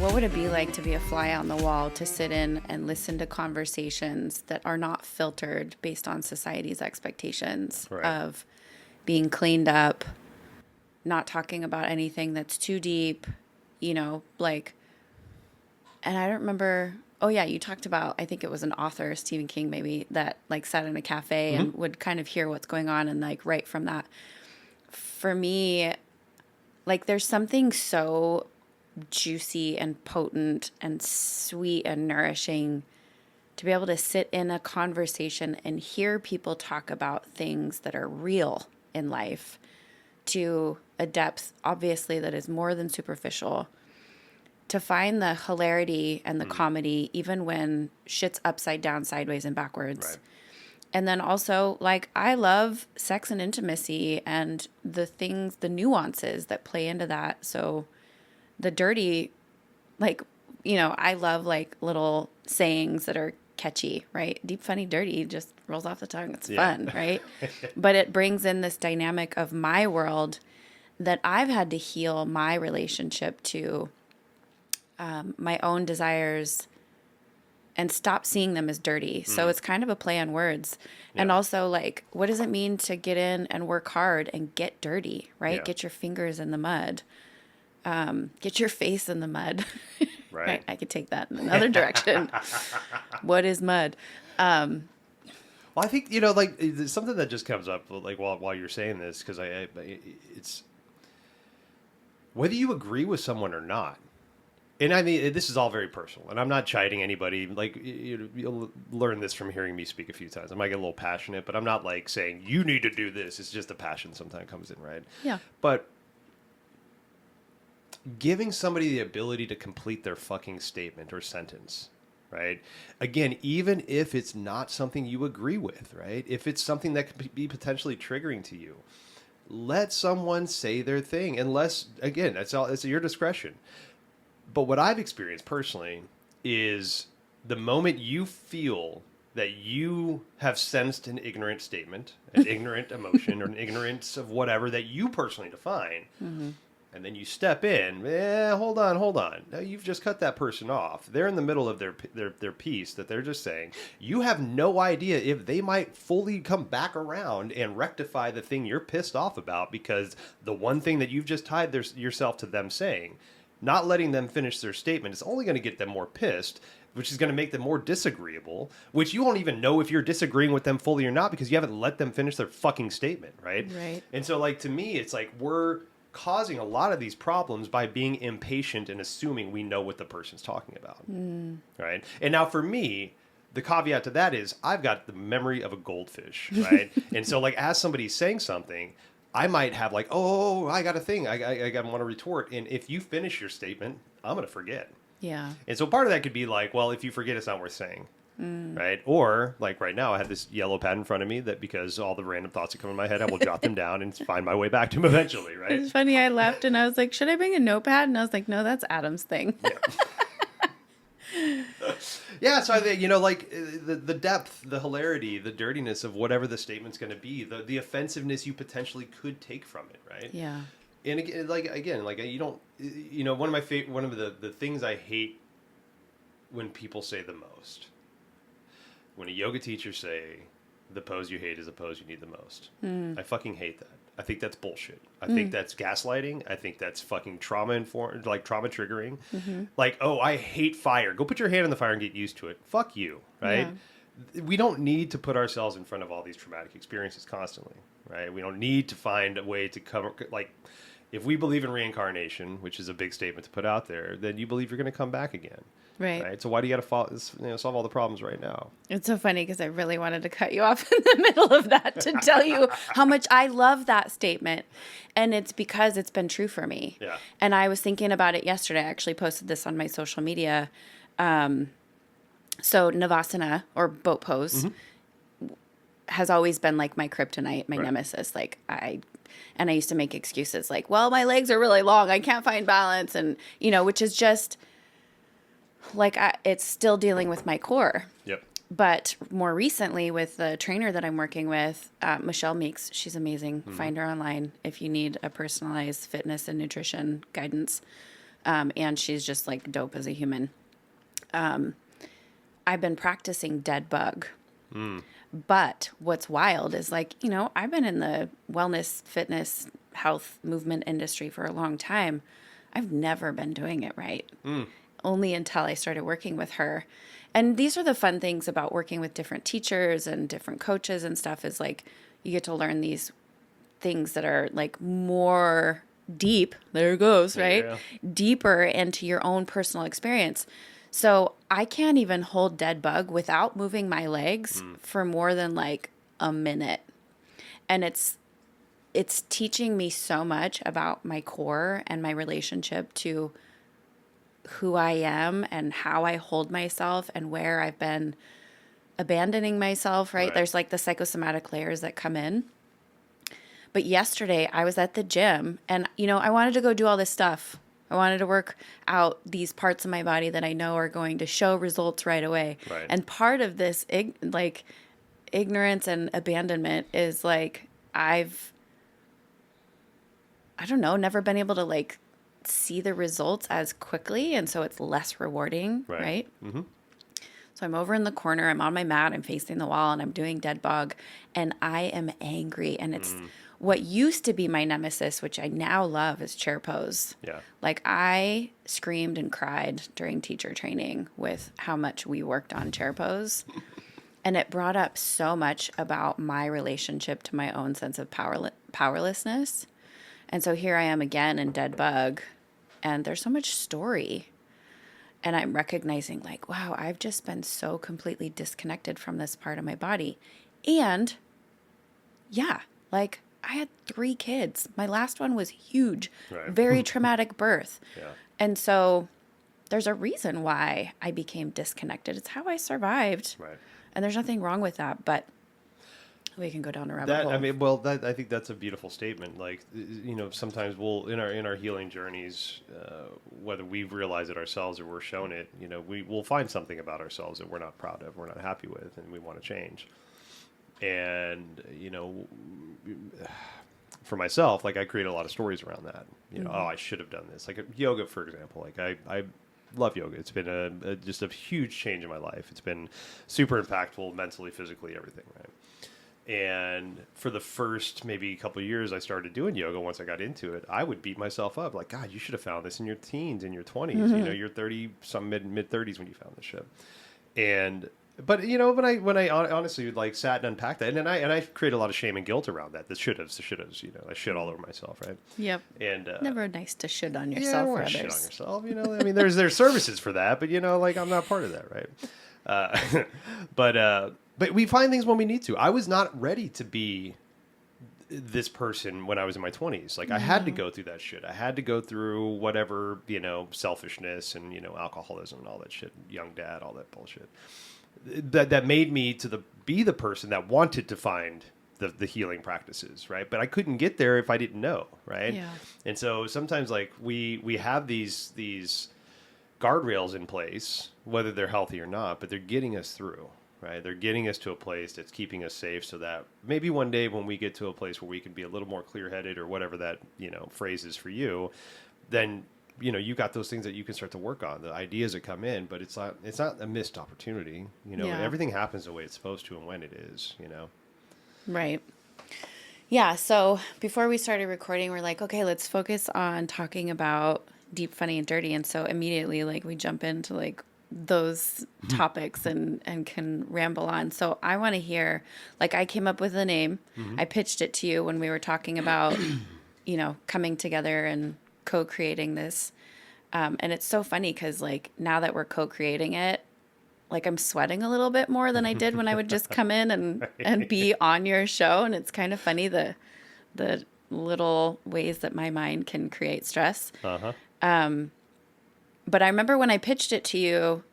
What would it be like to be a fly on the wall, to sit in and listen to conversations that are not filtered based on society's expectations of being cleaned up, not talking about anything that's too deep, like, and I don't remember. Oh yeah, you talked about, I think it was an author, Stephen King maybe, that like sat in a cafe and would kind of hear what's going on and like write from that. For me, like there's something so juicy and potent and sweet and nourishing to be able to sit in a conversation and hear people talk about things that are real in life to a depth, obviously, that is more than superficial. To find the hilarity and the comedy, even when shit's upside down, sideways, and backwards. Right. And then also, like, I love sex and intimacy and the things, the nuances that play into that. So the dirty, like, I love, like, little sayings that are catchy, right? Deep, funny, dirty just rolls off the tongue. It's fun, right? But it brings in this dynamic of my world that I've had to heal my relationship to my own desires and stop seeing them as dirty. So it's kind of a play on words. Yeah. And also, like, what does it mean to get in and work hard and get dirty, right? Yeah. Get your fingers in the mud. Get your face in the mud. Right. I could take that in another direction. What is mud? Well, I think, like, it's something that just comes up, like, while you're saying this, because it's whether you agree with someone or not. And I mean, this is all very personal, and I'm not chiding anybody. Like, you'll learn this from hearing me speak a few times. I might get a little passionate, but I'm not, like, saying, you need to do this. It's just the passion sometimes comes in, right? Yeah. But giving somebody the ability to complete their fucking statement or sentence, right? Again, even if it's not something you agree with, right? If it's something that could be potentially triggering to you, let someone say their thing. Unless, again, it's at your discretion. But what I've experienced personally is the moment you feel that you have sensed an ignorant statement, an ignorant emotion, or an ignorance of whatever that you personally define, and then you step in, hold on. Now you've just cut that person off. They're in the middle of their piece that they're just saying. You have no idea if they might fully come back around and rectify the thing you're pissed off about, because the one thing that you've just tied yourself to them saying, not letting them finish their statement, is only going to get them more pissed, which is going to make them more disagreeable, which you won't even know if you're disagreeing with them fully or not because you haven't let them finish their fucking statement, right? Right. And so, like, to me, it's like we're causing a lot of these problems by being impatient and assuming we know what the person's talking about, right? And now for me, the caveat to that is I've got the memory of a goldfish, right? And so, like, as somebody's saying something, I might have like, oh, I got a thing. I want to retort. And if you finish your statement, I'm going to forget. Yeah. And so part of that could be like, well, if you forget, it's not worth saying. Right. Or like right now, I have this yellow pad in front of me that because all the random thoughts that come in my head, I will jot them down and find my way back to them eventually. Right. It's funny. I left and I was like, should I bring a notepad? And I was like, no, that's Adam's thing. Yeah. Yeah, so I think, like the depth, the hilarity, the dirtiness of whatever the statement's going to be, the offensiveness you potentially could take from it, right? Yeah. And again, you don't, one of the things I hate when people say the most, when a yoga teacher say the pose you hate is the pose you need the most. I fucking hate that. I think that's bullshit. I think that's gaslighting. I think that's fucking trauma informed, like trauma triggering. Like, oh, I hate fire. Go put your hand in the fire and get used to it. Fuck you, right? Yeah. We don't need to put ourselves in front of all these traumatic experiences constantly, right? We don't need to find a way to cover, like, if we believe in reincarnation, which is a big statement to put out there, then you believe you're going to come back again. Right. So why do you got to solve all the problems right now? It's so funny because I really wanted to cut you off in the middle of that to tell you how much I love that statement. And it's because it's been true for me. Yeah. And I was thinking about it yesterday. I actually posted this on my social media. So Navasana, or boat pose, has always been like my kryptonite, my nemesis. Like I used to make excuses like, well, my legs are really long. I can't find balance. And, which is just like, it's still dealing with my core. Yep. But more recently with the trainer that I'm working with, Michelle Meeks, she's amazing. Find her online if you need a personalized fitness and nutrition guidance. And she's just like dope as a human. I've been practicing dead bug. But what's wild is like, I've been in the wellness, fitness, health movement industry for a long time. I've never been doing it right. Only until I started working with her. And these are the fun things about working with different teachers and different coaches and stuff is like you get to learn these things that are like more deep. There it goes, right? Yeah. Deeper into your own personal experience. So I can't even hold dead bug without moving my legs for more than like a minute. And it's teaching me so much about my core and my relationship to who I am and how I hold myself and where I've been abandoning myself, right? There's like the psychosomatic layers that come in. But yesterday I was at the gym and, I wanted to go do all this stuff. I wanted to work out these parts of my body that I know are going to show results right away. Right. And part of this ignorance and abandonment is like I don't know, never been able to like see the results as quickly. And so it's less rewarding, right? Mm-hmm. So I'm over in the corner, I'm on my mat, I'm facing the wall, and I'm doing dead bug, and I am angry. And it's what used to be my nemesis, which I now love, is chair pose. Yeah. Like I screamed and cried during teacher training with how much we worked on chair pose. And it brought up so much about my relationship to my own sense of powerlessness. And so here I am again in dead bug, and there's so much story. And I'm recognizing like, wow, I've just been so completely disconnected from this part of my body. And yeah, like I had 3 kids. My last one was huge, very traumatic birth. Yeah. And so there's a reason why I became disconnected. It's how I survived. Right. And there's nothing wrong with that, but we can go down a rabbit hole. I think that's a beautiful statement. Like, sometimes we'll in our healing journeys, whether we realize it ourselves or we're shown it, we'll find something about ourselves that we're not proud of, we're not happy with, and we want to change. And for myself, like I create a lot of stories around that. Oh, I should have done this. Like yoga, for example. Like I love yoga. It's been just a huge change in my life. It's been super impactful mentally, physically, everything. Right. And for the first maybe couple of years I started doing yoga, once I got into it, I would beat myself up. Like, God, you should have found this in your teens, in your 20s. You're 30, some mid 30s when you found this shit. But when I honestly like sat and unpacked that, and I create a lot of shame and guilt around that. The shouldas, I shit all over myself, right? Yep. And never nice to shit on yourself. Yeah, I don't want to shit on yourself. I mean, there's services for that, but like I'm not part of that, right? But we find things when we need to. I was not ready to be this person when I was in my 20s. Like I had to go through that shit. I had to go through whatever, selfishness and, alcoholism and all that shit, young dad, all that bullshit. That made me be the person that wanted to find the healing practices, right? But I couldn't get there if I didn't know, right? Yeah. And so sometimes like we have these guardrails in place, whether they're healthy or not, but they're getting us through. Right, they're getting us to a place that's keeping us safe, so that maybe one day when we get to a place where we can be a little more clear-headed, or whatever that phrase is for you, then you got those things that you can start to work on, the ideas that come in. But it's not a missed opportunity. Everything happens the way it's supposed to and when it is. Right. Yeah. So before we started recording, we're like, okay, let's focus on talking about deep, funny, and dirty. And so immediately, like, we jump into like those topics and can ramble on. So I want to hear, like, I came up with a name. I pitched it to you when we were talking about, coming together and co-creating this. And it's so funny because like now that we're co-creating it, like I'm sweating a little bit more than I did when I would just come in and be on your show. And it's kind of funny the little ways that my mind can create stress. But I remember when I pitched it to you,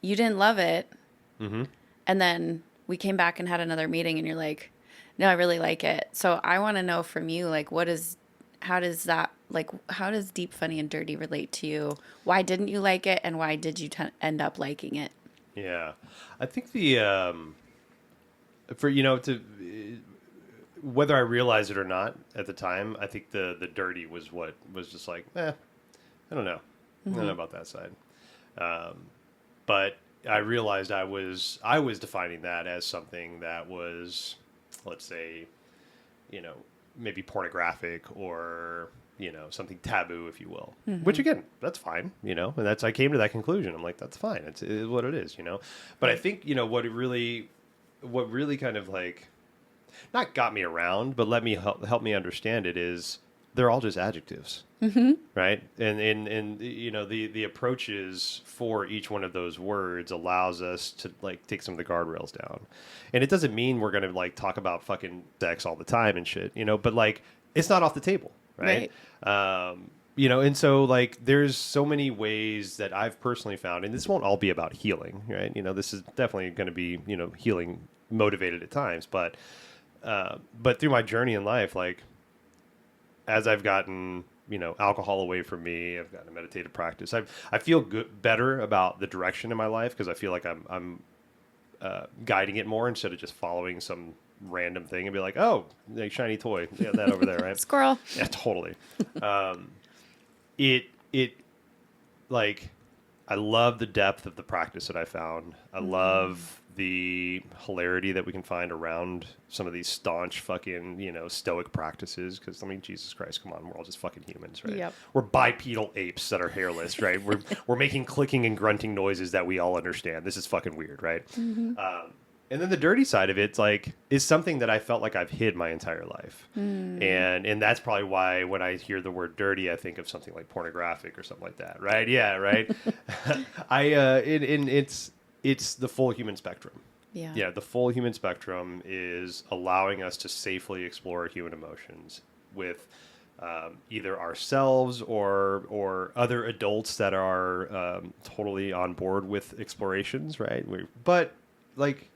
you didn't love it. And then we came back and had another meeting and you're like, no, I really like it. So I want to know from you, like, how does deep, funny, and dirty relate to you? Why didn't you like it? And why did you end up liking it? Yeah. I think whether I realized it or not at the time, I think the dirty was what was just like, I don't know. I don't know about that side. But I realized I was defining that as something that was, let's say, maybe pornographic or, something taboo, if you will. Which again, that's fine, and I came to that conclusion. I'm like, that's fine. It is what it is, But I think, what really kind of like, not got me around, but let me help me understand it is they're all just adjectives. Right. And the approaches for each one of those words allows us to like take some of the guardrails down. And it doesn't mean we're going to like talk about fucking sex all the time and shit, but like it's not off the table. Right. And so like there's so many ways that I've personally found, and this won't all be about healing. Right. This is definitely going to be, healing motivated at times. But through my journey in life, like as I've gotten alcohol away from me, I've gotten a meditative practice. I feel better about the direction in my life because I feel like I'm guiding it more instead of just following some random thing and be like, oh, like shiny toy, yeah, that over there, right? Squirrel. Yeah, totally. It like I love the depth of the practice that I found. I love the hilarity that we can find around some of these staunch fucking, stoic practices. Because, I mean, Jesus Christ, come on. We're all just fucking humans, right? Yep. We're bipedal apes that are hairless, right? We're making clicking and grunting noises that we all understand. This is fucking weird, right? And then the dirty side of it's like is something that I felt like I've hid my entire life, and that's probably why when I hear the word dirty, I think of something like pornographic or something like that, right? Yeah, right. It's the full human spectrum. Yeah, the full human spectrum is allowing us to safely explore human emotions with either ourselves or other adults that are totally on board with explorations, right? But like.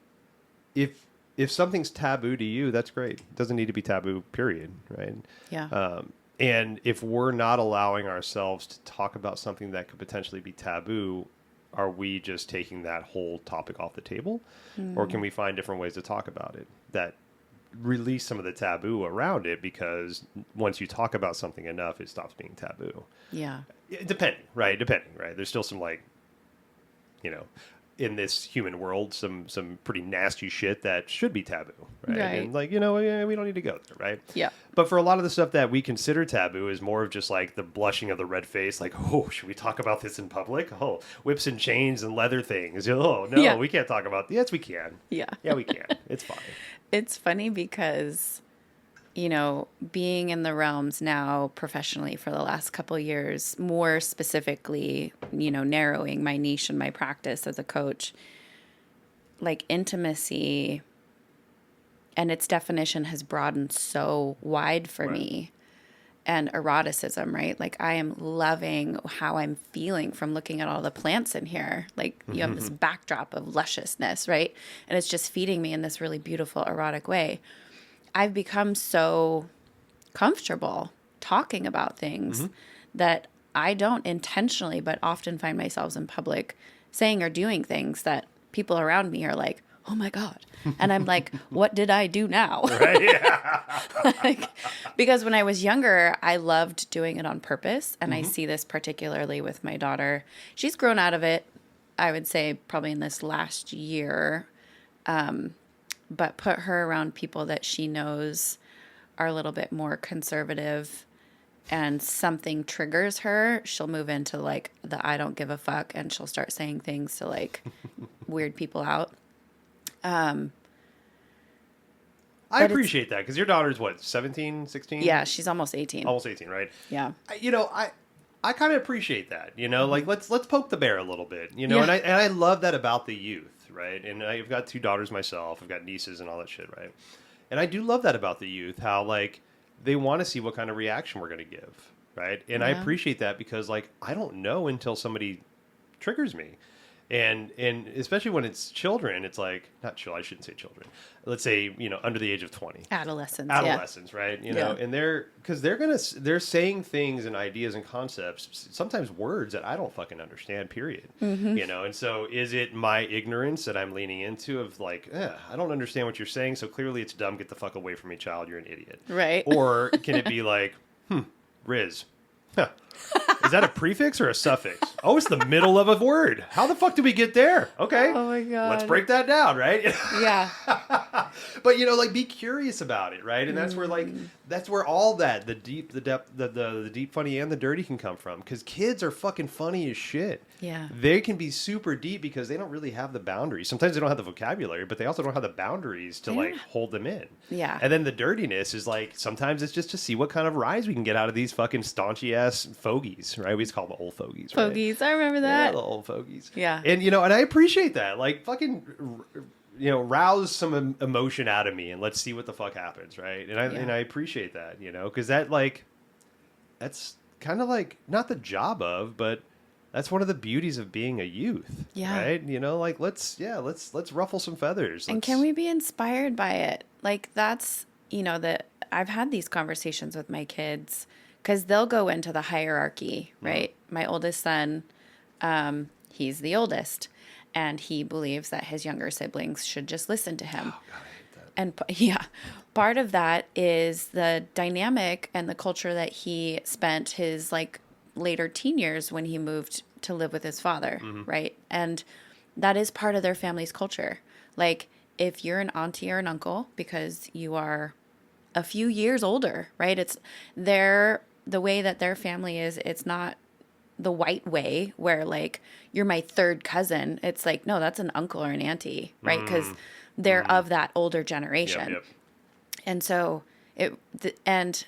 If something's taboo to you, that's great. It doesn't need to be taboo, period, right? Yeah. And if we're not allowing ourselves to talk about something that could potentially be taboo, are we just taking that whole topic off the table? Or can we find different ways to talk about it that release some of the taboo around it? Because once you talk about something enough, it stops being taboo. Yeah. Depending, right? There's still some like, in this human world, some pretty nasty shit that should be taboo, right? And like, we don't need to go there, right? Yeah. But for a lot of the stuff that we consider taboo is more of just like the blushing of the red face, like, oh, should we talk about this in public? Oh, whips and chains and leather things. Oh, no, we can't talk about. Yes, we can. Yeah. Yeah, we can. It's fine. It's funny because, being in the realms now professionally for the last couple of years, more specifically, narrowing my niche and my practice as a coach, like intimacy and its definition has broadened so wide for me. And eroticism, right? Like I am loving how I'm feeling from looking at all the plants in here. Like you have this backdrop of lusciousness, right? And it's just feeding me in this really beautiful erotic way. I've become so comfortable talking about things that I don't intentionally, but often find myself in public saying or doing things that people around me are like, oh my God. And I'm like, what did I do now? Right? Yeah. Because when I was younger, I loved doing it on purpose. And I see this particularly with my daughter. She's grown out of it, I would say, probably in this last year. But put her around people that she knows are a little bit more conservative and something triggers her, she'll move into like the I don't give a fuck and she'll start saying things to like weird people out. I appreciate that because your daughter's what, 17, 16? Yeah, she's almost 18. Almost 18, right? Yeah. I kind of appreciate that, like let's poke the bear a little bit, and I love that about the youth. Right. And I've got 2 daughters myself. I've got nieces and all that shit. Right. And I do love that about the youth, how like they want to see what kind of reaction we're going to give. Right. And I appreciate that because like I don't know until somebody triggers me. And especially when it's children, it's like, not children, I shouldn't say children. Let's say, under the age of 20. Adolescents, right? And they're saying things and ideas and concepts, sometimes words that I don't fucking understand, period. And so is it my ignorance that I'm leaning into of like, I don't understand what you're saying, so clearly it's dumb, get the fuck away from me, child, you're an idiot. Right. Or can it be like, Riz, is Is that a prefix or a suffix? Oh, it's the middle of a word. How the fuck did we get there? Okay. Oh my God. Let's break that down, right? Yeah. But like be curious about it, right? And that's where that's where all that, the deep, the depth, the deep, funny, and the dirty can come from. Because kids are fucking funny as shit. Yeah. They can be super deep because they don't really have the boundaries. Sometimes they don't have the vocabulary, but they also don't have the boundaries to like hold them in. Yeah. And then the dirtiness is like, sometimes it's just to see what kind of rise we can get out of these fucking staunchy ass fogies, right? We just call them old fogies, right? Fogies. I remember that. Yeah, the old fogies. Yeah. And, and I appreciate that. Like, fucking, rouse some emotion out of me and let's see what the fuck happens, right? And I appreciate that, because that's kind of like, not the job of, but that's one of the beauties of being a youth, right? Like, let's ruffle some feathers. And can we be inspired by it? Like, that's, that I've had these conversations with my kids because they'll go into the hierarchy, right? My oldest son, he's the oldest, and he believes that his younger siblings should just listen to him. Oh, God, I hate that. And part of that is the dynamic and the culture that he spent his like later teen years when he moved to live with his father, right? And that is part of their family's culture. Like, if you're an auntie or an uncle because you are a few years older, right? It's the way that their family is, it's not the white way where like you're my third cousin. It's like, no, that's an uncle or an auntie, right? Because they're of that older generation. Yep. And so and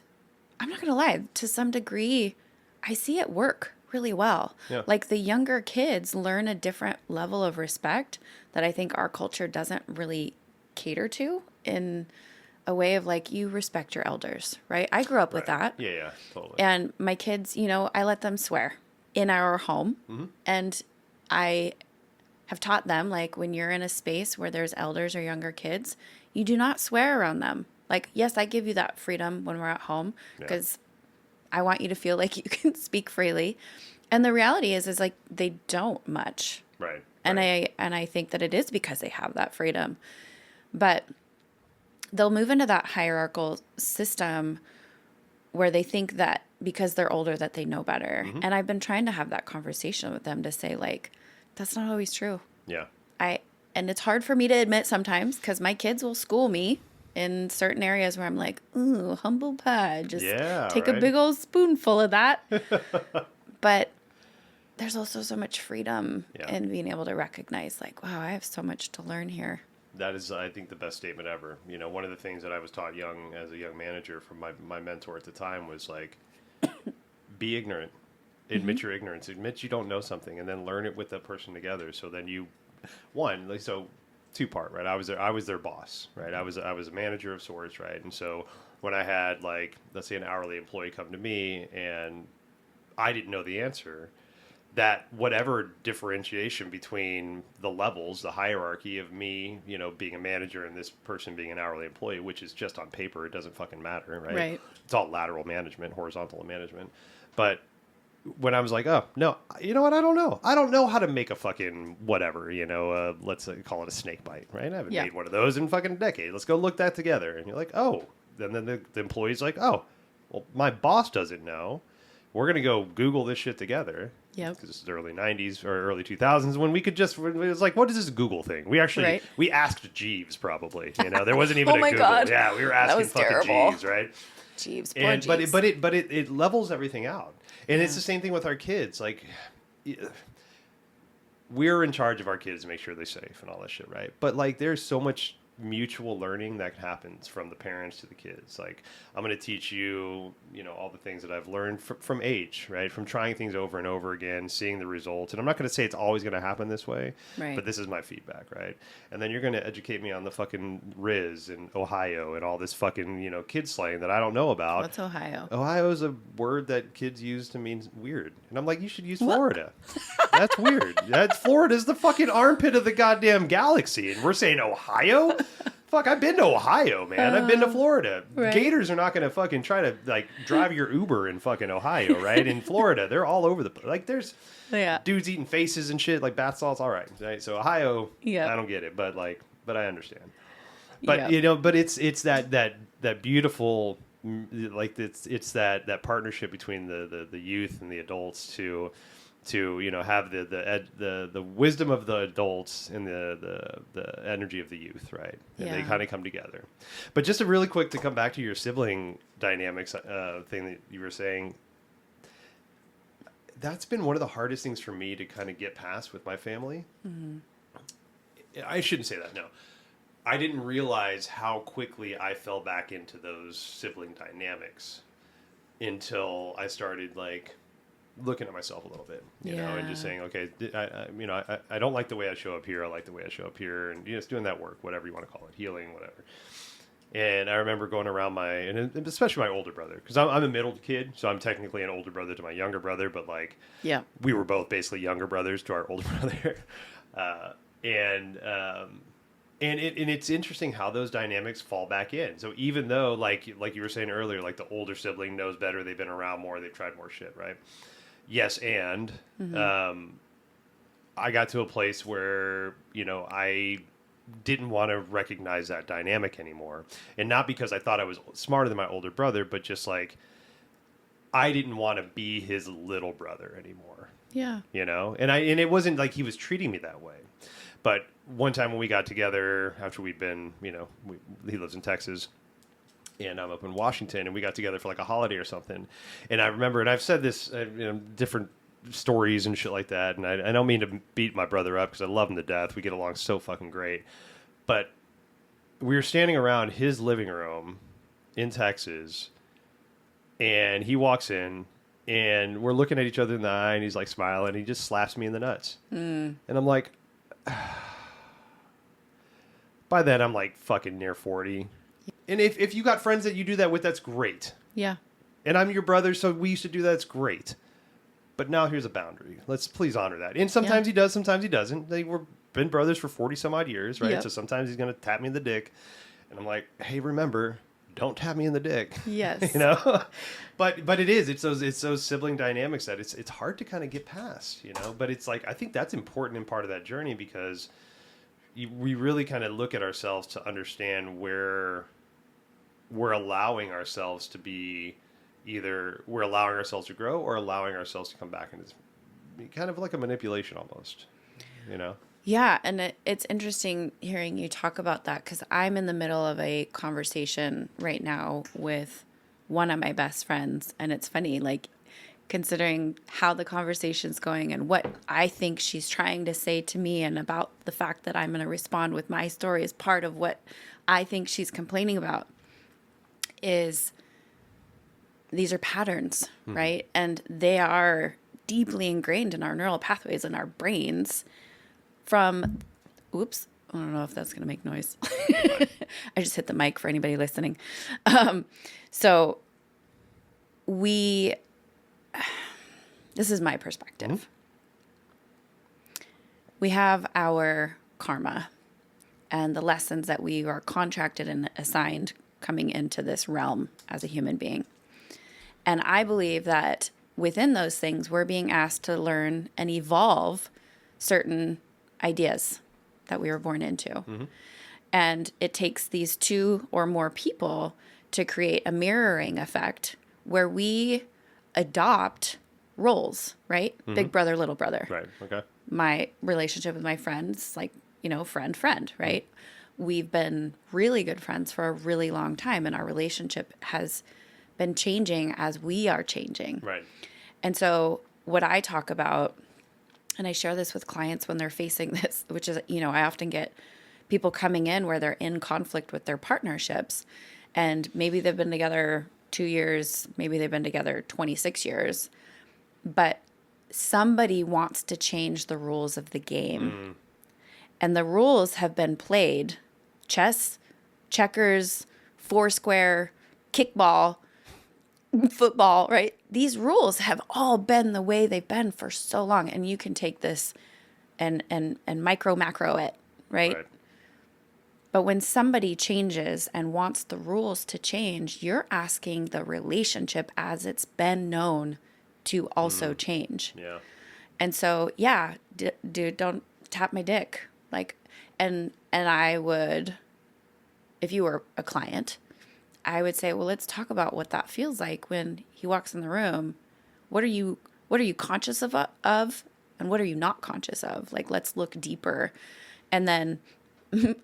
I'm not gonna lie, to some degree I see it work really well. Yeah. Like, the younger kids learn a different level of respect that I think our culture doesn't really cater to, in a way of like, you respect your elders, right? I grew up with that. Yeah, totally. And my kids, I let them swear in our home. And I have taught them, like, when you're in a space where there's elders or younger kids, you do not swear around them. Like, yes, I give you that freedom when we're at home because I want you to feel like you can speak freely. And the reality is like, they don't much. Right. And I think that it is because they have that freedom. But they'll move into that hierarchical system where they think that because they're older that they know better. And I've been trying to have that conversation with them to say, like, that's not always true. Yeah. And it's hard for me to admit sometimes because my kids will school me in certain areas where I'm like, ooh, humble pie. Just take a big old spoonful of that. But there's also so much freedom in being able to recognize, like, wow, I have so much to learn here. That is, I think, the best statement ever. One of the things that I was taught as a young manager from my mentor at the time was like, be ignorant. Admit your ignorance. Admit you don't know something, and then learn it with that person together. So then two-part, right? I was their boss, right? I was a manager of sorts, right? And so when I had, like, let's say an hourly employee come to me and I didn't know the answer, that whatever differentiation between the levels, the hierarchy of me, being a manager and this person being an hourly employee, which is just on paper, it doesn't fucking matter, right? Right. It's all lateral management, horizontal management. But when I was like, oh, no, you know what? I don't know. I don't know how to make a fucking whatever, let's call it a snake bite, right? I haven't made one of those in fucking a decade. Let's go look that together. And you're like, oh. And then the employee's like, oh, well, my boss doesn't know. We're going to go Google this shit together. Yep. Because this is the early 90s or early 2000s when it was like, what is this Google thing? We actually, we asked Jeeves probably, there wasn't even a Google. God. Yeah, we were asking fucking terrible. Jeeves, right? Jeeves, poor Jeeves. But it levels everything out. And it's the same thing with our kids. Like, we're in charge of our kids to make sure they're safe and all that shit, right? But like, there's so much mutual learning that happens from the parents to the kids. Like, I'm going to teach you, all the things that I've learned from age, right? From trying things over and over again, seeing the results. And I'm not going to say it's always going to happen this way, but this is my feedback, right? And then you're going to educate me on the fucking Riz and Ohio and all this fucking, kid slang that I don't know about. What's Ohio? Ohio is a word that kids use to mean weird. And I'm like, you should use Florida. That's weird. Florida's the fucking armpit of the goddamn galaxy. And we're saying Ohio? Fuck, I've been to Ohio, man. I've been to Florida. Right. Gators are not going to fucking try to, like, drive your Uber in fucking Ohio, right? In Florida, they're all over the place. Like, there's dudes eating faces and shit, like bath salts, all right. So Ohio, I don't get it, but I understand. But, but it's that beautiful like it's that partnership between the youth and the adults to have the wisdom of the adults and the energy of the youth, right? And they kind of come together. But just really quick to come back to your sibling dynamics thing that you were saying, that's been one of the hardest things for me to kind of get past with my family. Mm-hmm. I shouldn't say that, no. I didn't realize how quickly I fell back into those sibling dynamics until I started like looking at myself a little bit, you know, and just saying, okay, I don't like the way I show up here. I like the way I show up here, and just doing that work, whatever you want to call it, healing, whatever. And I remember going around and especially my older brother, because I'm a middle kid, so I'm technically an older brother to my younger brother, but like, we were both basically younger brothers to our older brother, and it's interesting how those dynamics fall back in. So even though, like you were saying earlier, like the older sibling knows better, they've been around more, they've tried more shit, right? Yes, and I got to a place where, I didn't want to recognize that dynamic anymore. And not because I thought I was smarter than my older brother, but just like I didn't want to be his little brother anymore. Yeah. And it wasn't like he was treating me that way. But one time when we got together after we'd been, he lives in Texas and I'm up in Washington, and we got together for like a holiday or something. And I remember, and I've said this, different stories and shit like that. And I don't mean to beat my brother up because I love him to death. We get along so fucking great. But we were standing around his living room in Texas, and he walks in, and we're looking at each other in the eye, and he's like smiling, and he just slaps me in the nuts. And I'm like, by then I'm like fucking near 40. And if you got friends that you do that with, that's great. Yeah. And I'm your brother, so we used to do that. It's great. But now here's a boundary. Let's please honor that. And sometimes he does, sometimes he doesn't. We've been brothers for 40 some odd years, right? Yep. So sometimes he's going to tap me in the dick. And I'm like, hey, remember, don't tap me in the dick. Yes. But it is. It's those sibling dynamics that it's hard to kind of get past, But it's like, I think that's important in part of that journey, because we really kind of look at ourselves to understand where we're allowing ourselves to be, either we're allowing ourselves to grow or allowing ourselves to come back into kind of like a manipulation almost, Yeah, and it's interesting hearing you talk about that, because I'm in the middle of a conversation right now with one of my best friends, and it's funny, like, considering how the conversation's going and what I think she's trying to say to me, and about the fact that I'm going to respond with my story as part of what I think she's complaining about, is these are patterns, right? And they are deeply ingrained in our neural pathways in our brains from, oops, I don't know if that's going to make noise. I just hit the mic for anybody listening. So this is my perspective. We have our karma and the lessons that we are contracted and assigned coming into this realm as a human being. And I believe that within those things, we're being asked to learn and evolve certain ideas that we were born into. And it takes these two or more people to create a mirroring effect where we adopt roles, right? Big brother, little brother. Right. Okay. My relationship with my friends, like, friend, right? We've been really good friends for a really long time, and our relationship has been changing as we are changing. Right. And so what I talk about, and I share this with clients when they're facing this, which is, I often get people coming in where they're in conflict with their partnerships, and maybe they've been together 2 years, maybe they've been together 26 years, but somebody wants to change the rules of the game. And the rules have been played: chess, checkers, foursquare, kickball, football, right? These rules have all been the way they've been for so long. And you can take this and micro macro it, right? But when somebody changes and wants the rules to change, you're asking the relationship as it's been known to also change. Yeah. And so, dude, don't tap my dick. Like, and I would, if you were a client, I would say, well, let's talk about what that feels like when he walks in the room. What are you conscious of, and what are you not conscious of? Like, let's look deeper. And then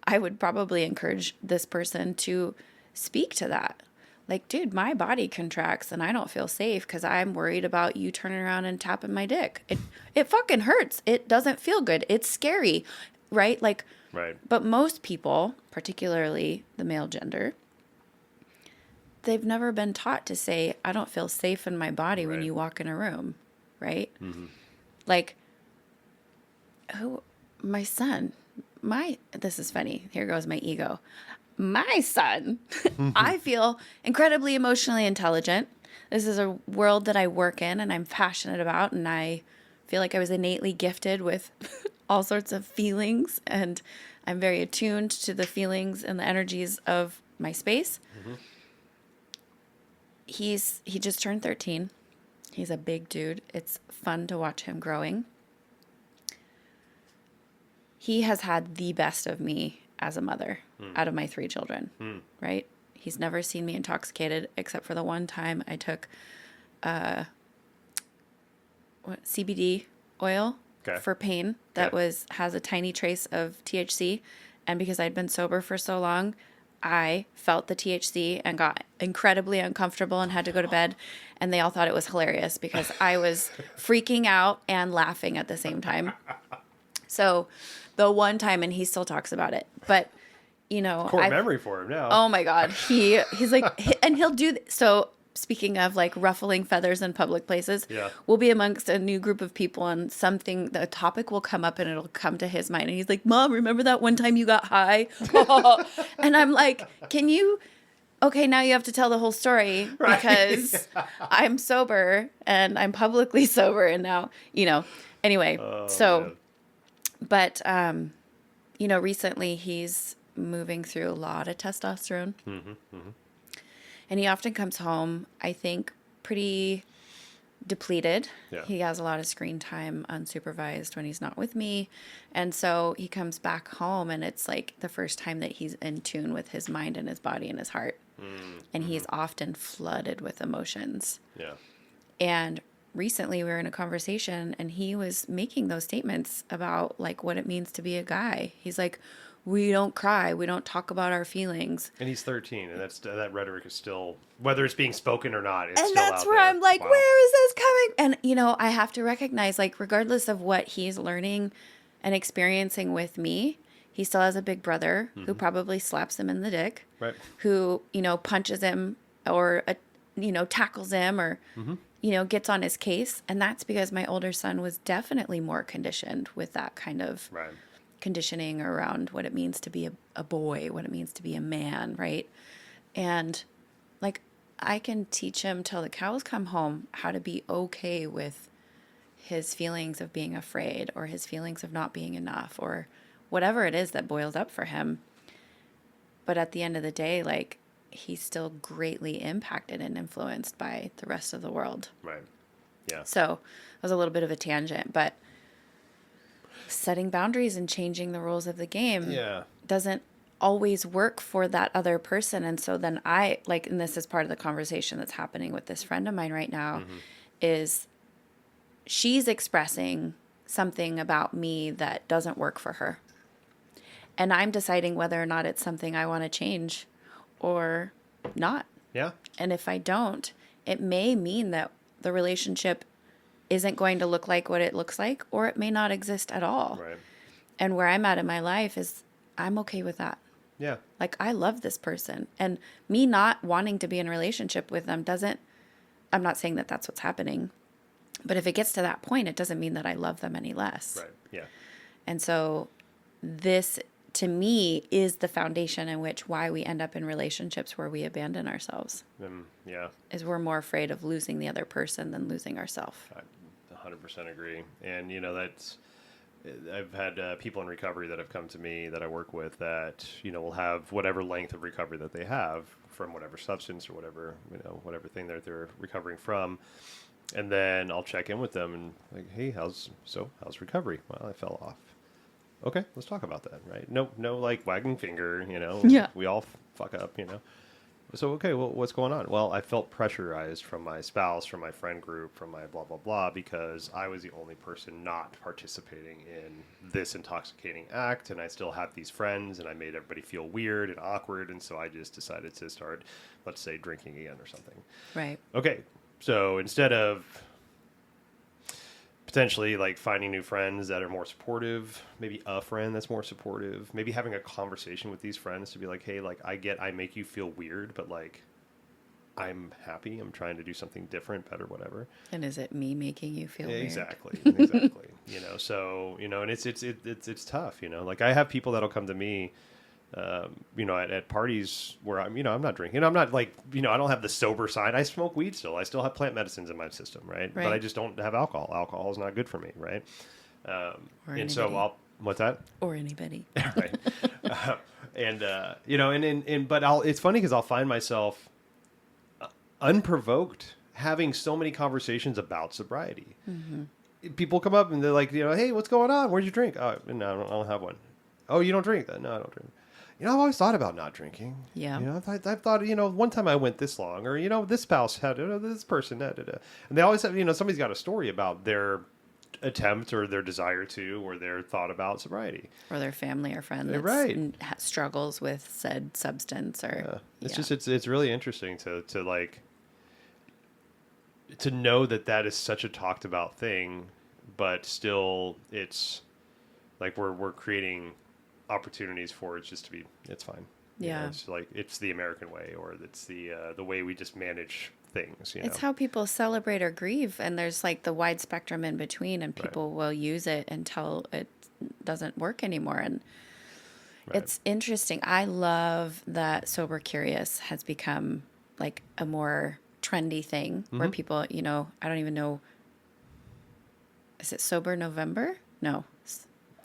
I would probably encourage this person to speak to that. Like, dude, my body contracts and I don't feel safe because I'm worried about you turning around and tapping my dick. It fucking hurts. It doesn't feel good. It's scary, right? Like, right. But most people, particularly the male gender, they've never been taught to say, I don't feel safe in my body when you walk in a room, right? Mm-hmm. Like, my son, this is funny. Here goes my ego. My son, I feel incredibly emotionally intelligent. This is a world that I work in and I'm passionate about, and I feel like I was innately gifted with all sorts of feelings, and I'm very attuned to the feelings and the energies of my space. Mm-hmm. He just turned 13. He's a big dude. It's fun to watch him growing. He has had the best of me as a mother out of my 3 children, right? He's never seen me intoxicated except for the one time I took CBD oil for pain that has a tiny trace of THC. And because I'd been sober for so long, I felt the THC and got incredibly uncomfortable and had to go to bed. And they all thought it was hilarious because I was freaking out and laughing at the same time. So the one time, and he still talks about it, but core memory for him now. Oh my God. He's like, and he'll do, so speaking of like ruffling feathers in public places, we'll be amongst a new group of people and the topic will come up and it'll come to his mind. And he's like, Mom, remember that one time you got high? And I'm like, okay, now you have to tell the whole story because I'm sober and I'm publicly sober. And now, anyway, man. But, recently he's moving through a lot of testosterone. Mm-hmm, mm-hmm. And he often comes home, I think, pretty depleted. Yeah. He has a lot of screen time unsupervised when he's not with me. And so he comes back home and it's like the first time that he's in tune with his mind and his body and his heart. Mm-hmm. And he's often flooded with emotions. Yeah. And recently we were in a conversation and he was making those statements about like what it means to be a guy. He's like, we don't cry. We don't talk about our feelings. And he's 13, and that rhetoric is still, whether it's being spoken or not, it's and still out there. And that's where I'm like, where is this coming? And, I have to recognize, like, regardless of what he's learning and experiencing with me, he still has a big brother who probably slaps him in the dick, who, punches him or, tackles him or, gets on his case. And that's because my older son was definitely more conditioned with that kind of conditioning around what it means to be a boy, what it means to be a man, right? And like I can teach him till the cows come home how to be okay with his feelings of being afraid or his feelings of not being enough or whatever it is that boils up for him. But at the end of the day, like he's still greatly impacted and influenced by the rest of the world. Right. Yeah. So it was a little bit of a tangent, but setting boundaries and changing the rules of the game doesn't always work for that other person. And so then and this is part of the conversation that's happening with this friend of mine right now, is she's expressing something about me that doesn't work for her. And I'm deciding whether or not it's something I want to change or not. Yeah. And if I don't, it may mean that the relationship isn't going to look like what it looks like, or it may not exist at all. Right. And where I'm at in my life is I'm okay with that. Yeah. Like I love this person, and me not wanting to be in a relationship with them I'm not saying that that's what's happening, but if it gets to that point, it doesn't mean that I love them any less. Right. Yeah. And so this to me is the foundation in which why we end up in relationships where we abandon ourselves. Yeah. Is we're more afraid of losing the other person than losing ourselves. I 100% agree. And, I've had people in recovery that have come to me that I work with that, will have whatever length of recovery that they have from whatever substance or whatever, whatever thing that they're recovering from. And then I'll check in with them and like, hey, how's recovery? Well, I fell off. Okay, let's talk about that, right? No, like wagging finger, Yeah. We all fuck up, So, okay, well, what's going on? Well, I felt pressurized from my spouse, from my friend group, from my blah, blah, blah, because I was the only person not participating in this intoxicating act. And I still have these friends, and I made everybody feel weird and awkward. And so I just decided to start, let's say, drinking again or something. Right. Okay. So instead of potentially like finding new friends that are more supportive, maybe a friend that's more supportive, maybe having a conversation with these friends to be like, hey, like I make you feel weird, but like I'm happy. I'm trying to do something different, better, whatever. And is it me making you feel weird? Exactly. So, and it's tough, like I have people that'll come to me, at parties where I'm not drinking. I'm not like, I don't have the sober side. I smoke weed still. I still have plant medicines in my system, right? But I just don't have alcohol. Alcohol is not good for me, right? Or and anybody. so what's that? Or anybody. Right. But it's funny because I'll find myself unprovoked having so many conversations about sobriety. Mm-hmm. People come up and they're like, hey, what's going on? Where'd you drink? Oh, no, I don't have one. Oh, you don't drink? No, I don't drink. I've always thought about not drinking. Yeah. I've thought, one time I went this long, or, this spouse had, this person, and they always have, somebody's got a story about their attempt or their desire to, or their thought about sobriety. Or their family or friend that right. Struggles with said substance or. It's just, it's really interesting to know that is such a talked about thing, but still it's like we're creating opportunities for it just to be, it's fine. It's like, it's the American way, or it's the way we just manage things. It's how people celebrate or grieve, and there's like the wide spectrum in between, and people will use it until it doesn't work anymore. And it's interesting. I love that Sober Curious has become like a more trendy thing where people, I don't even know. Is it Sober November? No.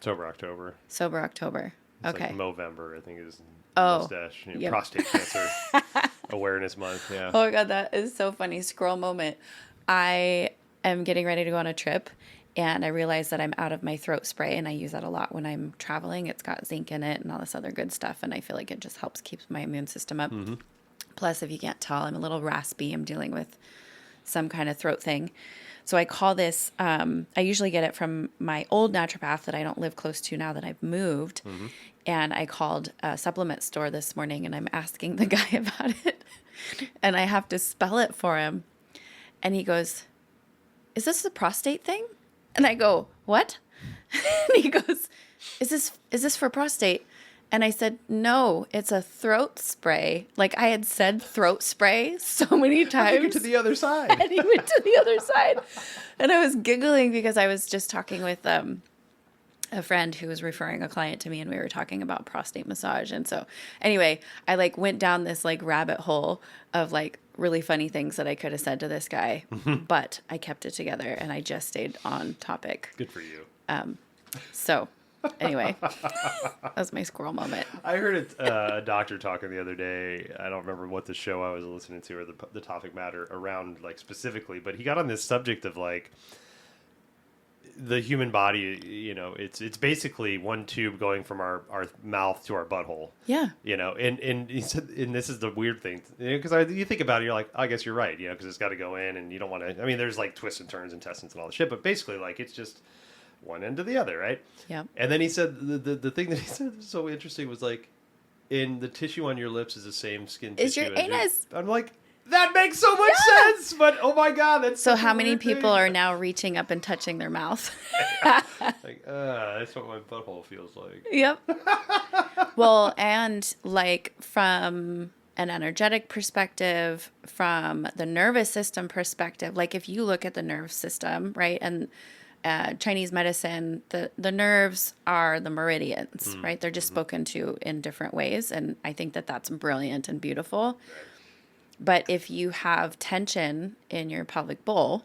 Sober October. Sober October. It's okay. Like Movember, I think, is mustache. Prostate cancer awareness month. Yeah. Oh my God, that is so funny. Scroll moment. I am getting ready to go on a trip, and I realize that I'm out of my throat spray, and I use that a lot when I'm traveling. It's got zinc in it and all this other good stuff, and I feel like it just helps keep my immune system up. Mm-hmm. Plus, if you can't tell, I'm a little raspy. I'm dealing with some kind of throat thing. So I call this, I usually get it from my old naturopath that I don't live close to now that I've moved. Mm-hmm. And I called a supplement store this morning, and I'm asking the guy about it. And I have to spell it for him. And he goes, is this the prostate thing? And I go, what? And he goes, is this for prostate? And I said, no, it's a throat spray. Like I had said throat spray so many times. Take it to the other side. And he went to the other side. And I was giggling because I was just talking with a friend who was referring a client to me, and we were talking about prostate massage. And so anyway, I like went down this like rabbit hole of like really funny things that I could have said to this guy, but I kept it together and I just stayed on topic. Good for you. So anyway, that was my squirrel moment. I heard a doctor talking the other day. I don't remember what the show I was listening to or the topic matter around like specifically, but he got on this subject of like the human body, it's basically one tube going from our mouth to our butthole. Yeah. And he said, and this is the weird thing, because you think about it, you're like, I guess you're right, because it's got to go in, and you don't want to, there's like twists and turns, intestines and all the shit, but basically like it's just one end to the other, right? Yeah. And then he said the thing that he said was so interesting was like, in the tissue on your lips is the same skin tissue. Is your anus? I'm like, that makes so much sense, but oh my God, that's so how many people are now reaching up and touching their mouth? Like, that's what my butthole feels like. Yep. Well, and like from an energetic perspective, from the nervous system perspective, like if you look at the nerve system, right, and Chinese medicine, the nerves are the meridians, right? They're just spoken to in different ways, and I think that that's brilliant and beautiful. Right. But if you have tension in your pelvic bowl,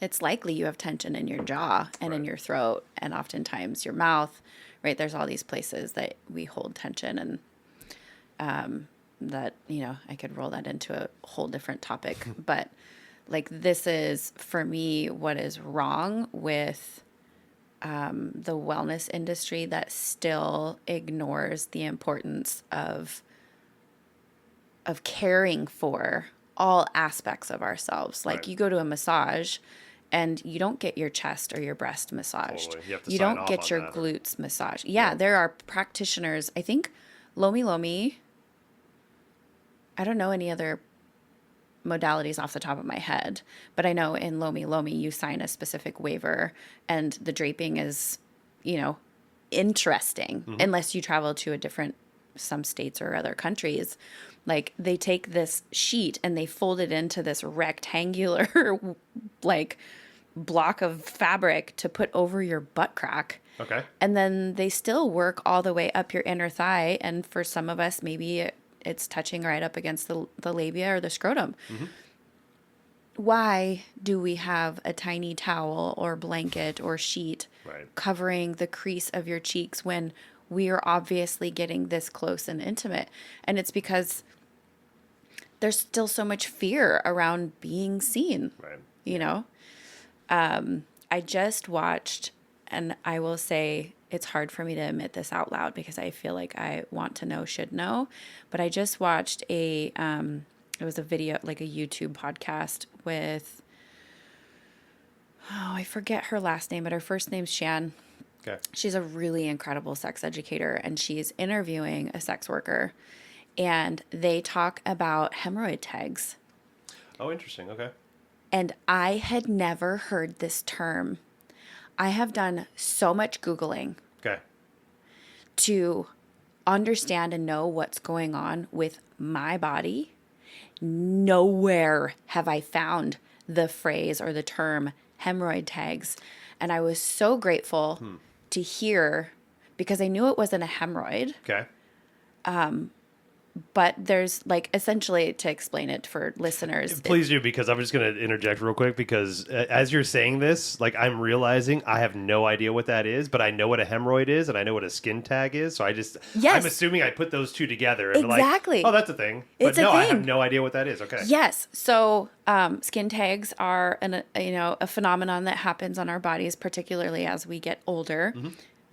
it's likely you have tension in your jaw and in your throat, and oftentimes your mouth, right? There's all these places that we hold tension, and that, I could roll that into a whole different topic. But like this is, for me, what is wrong with the wellness industry that still ignores the importance of of caring for all aspects of ourselves. Like Right. you go to a massage and you don't get your chest or your breast massaged. Totally. You have to You sign don't off get on your that, or- glutes massaged. Yeah, Yeah. there are practitioners. I think Lomi Lomi, I don't know any other modalities off the top of my head, but I know in Lomi Lomi you sign a specific waiver and the draping is, interesting unless you travel to some states or other countries. Like they take this sheet and they fold it into this rectangular like block of fabric to put over your butt crack. Okay. And then they still work all the way up your inner thigh. And for some of us, maybe it's touching right up against the labia or the scrotum. Why do we have a tiny towel or blanket or sheet Right. covering the crease of your cheeks when we are obviously getting this close and intimate? And it's because there's still so much fear around being seen, Right. you know? I just watched, and I will say it's hard for me to admit this out loud because I feel like I want to know, should know, but I just watched it was a video, like a YouTube podcast with, I forget her last name, but her first name's Shan. Okay. She's a really incredible sex educator, and she's interviewing a sex worker, and they talk about hemorrhoid tags. Oh, interesting. Okay. And I had never heard this term. I have done so much Googling Okay. to understand and know what's going on with my body. Nowhere have I found the phrase or the term hemorrhoid tags. And I was so grateful to hear, because I knew it wasn't a hemorrhoid. Okay. But there's like, essentially, to explain it for listeners. Please do, because I'm just going to interject real quick, because as you're saying this, like, I'm realizing I have no idea what that is, but I know what a hemorrhoid is and I know what a skin tag is. So Yes. I'm assuming I put those two together and Exactly. like, oh, that's a thing. But It's a no, I thing. have no idea what that is. Okay. Yes. So skin tags are a phenomenon that happens on our bodies, particularly as we get older.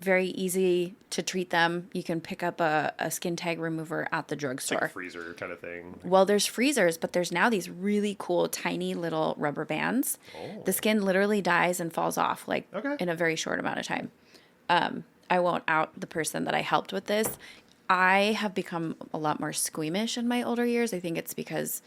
Very easy to treat them. You can pick up a skin tag remover at the It's like drugstore. a freezer kind of thing. Well, there's freezers, but there's now these really cool tiny little rubber bands. Oh. The skin literally dies and falls off like Okay. in a very short amount of time. I won't out the person that I helped with this. I have become a lot more squeamish in my older years. I think it's because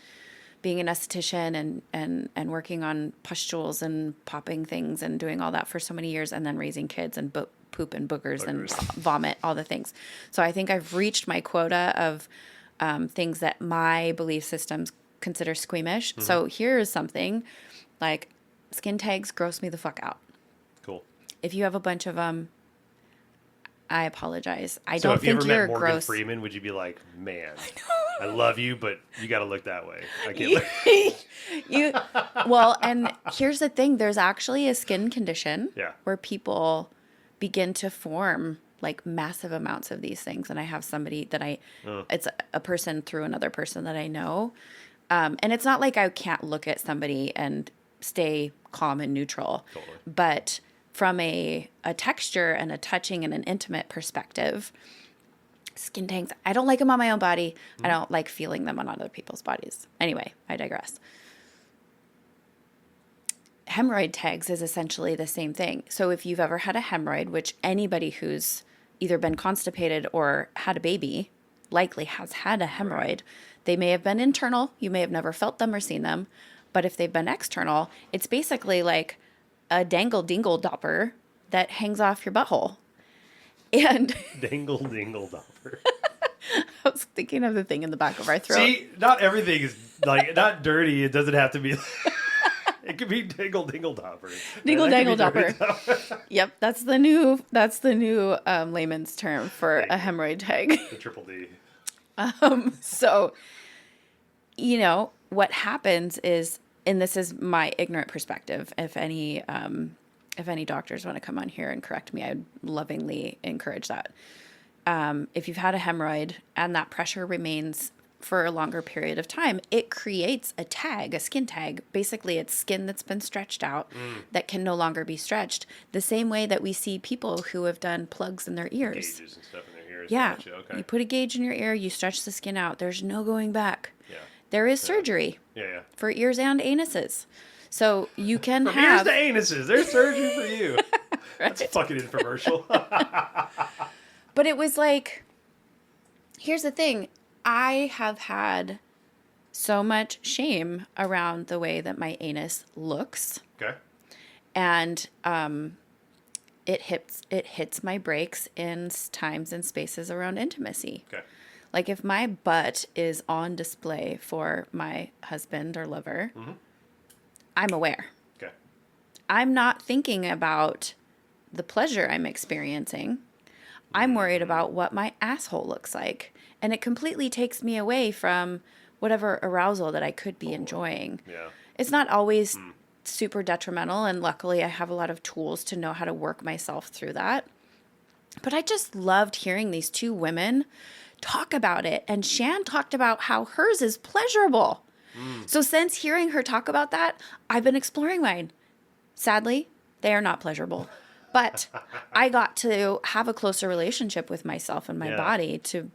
being an esthetician and working on pustules and popping things and doing all that for so many years, and then raising kids and poop and boogers and vomit, all the things. So I think I've reached my quota of things that my belief systems consider squeamish. So here's something like skin tags gross me the fuck out. Cool. If you have a bunch of them, I apologize. I So don't if you think ever met you're Morgan gross. Freeman, would you be like, man, I love you, but you got to look that way. I can't look. Well, and here's the thing. There's actually a skin condition Yeah. where people begin to form like massive amounts of these things. And I have somebody that it's a person through another person that I know. And it's not like I can't look at somebody and stay calm and neutral. Totally. But from a texture and a touching and an intimate perspective, skin tags, I don't like them on my own body. I don't like feeling them on other people's bodies. Anyway, I digress. Hemorrhoid tags is essentially the same thing. So if you've ever had a hemorrhoid, which anybody who's either been constipated or had a baby likely has had a hemorrhoid, they may have been internal. You may have never felt them or seen them. But if they've been external, it's basically like a dangle dingle dopper that hangs off your butthole. And Dingle dingle dopper. I was thinking of the thing in the back of our throat. See, not everything is like not dirty. It doesn't have to be. It could be dingle dingle dopper. Dingle That could dangle be dirty dopper. Yep, that's the new layman's term for a hemorrhoid tag. The triple D. So, what happens is, and this is my ignorant perspective. If any doctors want to come on here and correct me, I'd lovingly encourage that. If you've had a hemorrhoid and that pressure remains for a longer period of time, it creates a tag, a skin tag. Basically, it's skin that's been stretched out that can no longer be stretched. The same way that we see people who have done plugs in their ears. Gauges and stuff in their ears. ears. Yeah. Gotcha. Okay. You put a gauge in your ear, you stretch the skin out. There's no going back. Yeah. There is surgery for ears and anuses. So you can From have... ears to anuses, there's surgery for you. Right. That's a fucking infomercial. But it was like, here's the thing. I have had so much shame around the way that my anus looks. Okay. And it hits my brakes in times and spaces around intimacy. Okay. Like if my butt is on display for my husband or lover, I'm aware. Okay. I'm not thinking about the pleasure I'm experiencing. I'm worried about what my asshole looks like. And it completely takes me away from whatever arousal that I could be enjoying. Yeah. It's not always super detrimental, and luckily I have a lot of tools to know how to work myself through that. But I just loved hearing these two women talk about it. And Shan talked about how hers is pleasurable. So since hearing her talk about that, I've been exploring mine. Sadly, they are not pleasurable. But I got to have a closer relationship with myself and my body to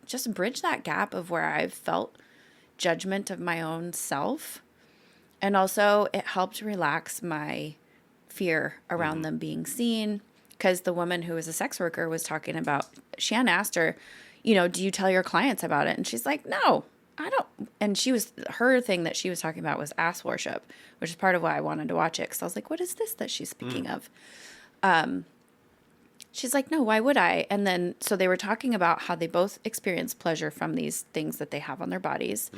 just bridge that gap of where I've felt judgment of my own self. And also it helped relax my fear around them being seen. Because the woman who was a sex worker was talking about, Shan asked her, do you tell your clients about it? And she's like, no, I don't. And her thing that she was talking about was ass worship, which is part of why I wanted to watch it. Because I was like, what is this that she's speaking of? She's like, no, why would I? And then, so they were talking about how they both experience pleasure from these things that they have on their bodies.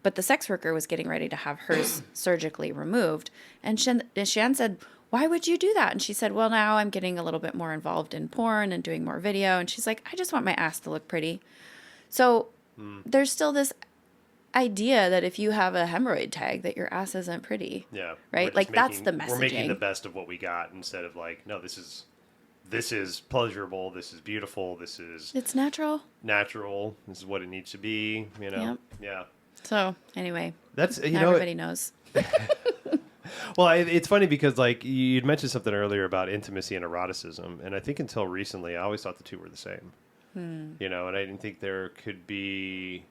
But the sex worker was getting ready to have hers surgically removed. And Shan said, why would you do that? And she said, well, now I'm getting a little bit more involved in porn and doing more video. And she's like, I just want my ass to look pretty. So there's still this idea that if you have a hemorrhoid tag, that your ass isn't pretty. Yeah. Right? Like that's the messaging. We're making the best of what we got instead of like, no, this is pleasurable. This is beautiful. It's natural. This is what it needs to be, Yep. Yeah. So anyway, that's, everybody knows. Well, it's funny because like you'd mentioned something earlier about intimacy and eroticism. And I think until recently, I always thought the two were the same, and I didn't think there could be,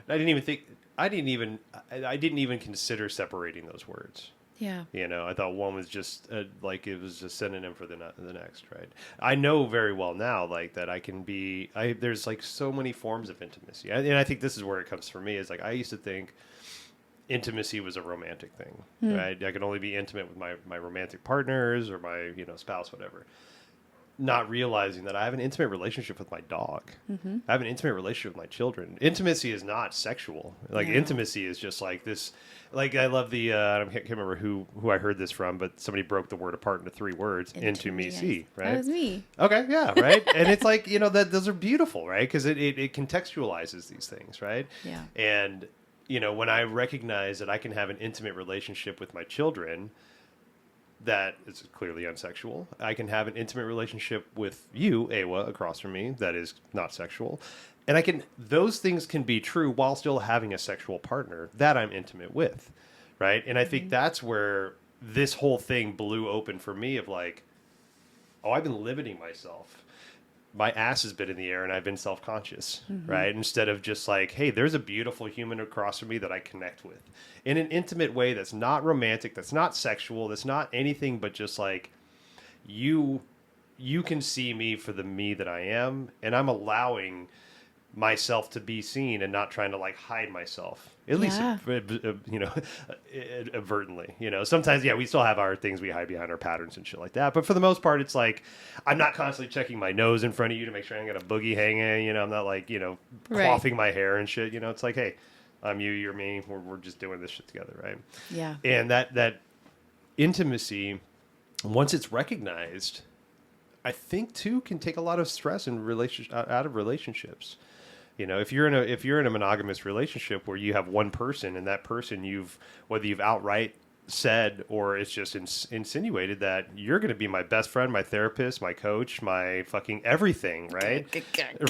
I didn't even consider separating those words. Yeah. I thought one was just like it was a synonym for the next, right? I know very well now, like that I can be. There's like so many forms of intimacy, and I think this is where it comes for me. Is like I used to think intimacy was a romantic thing, right? I could only be intimate with my romantic partners or my spouse, whatever. Not realizing that I have an intimate relationship with my dog. I have an intimate relationship with my children. Intimacy is not sexual. Like intimacy is just like this. Like I love the I can't remember who I heard this from, but somebody broke the word apart into 3 words. Into me, see, right? That was me. Okay, yeah, right. And it's like that those are beautiful, right? Because it contextualizes these things, right? Yeah. And when I recognize that I can have an intimate relationship with my children, that is clearly unsexual. I can have an intimate relationship with you, Awa, across from me, that is not sexual. And those things can be true while still having a sexual partner that I'm intimate with, right? And I think that's where this whole thing blew open for me of like, oh, I've been limiting myself. My ass has been in the air and I've been self-conscious, right? Instead of just like, hey, there's a beautiful human across from me that I connect with in an intimate way that's not romantic, that's not sexual, that's not anything but just like you can see me for the me that I am, and I'm allowing myself to be seen and not trying to like hide myself, at least advertently. Sometimes we still have our things we hide behind, our patterns and shit like that, but for the most part it's like I'm not constantly checking my nose in front of you to make sure I ain't got a boogie hanging. I'm not like quaffing my hair and shit. It's like, hey, I'm you, you're me, we're just doing this shit together, right? Yeah. And that intimacy, once it's recognized, I think too can take a lot of stress and out of relationships. If you're in a monogamous relationship where you have one person, and that person whether you've outright said or it's just insinuated that you're going to be my best friend, my therapist, my coach, my fucking everything, right?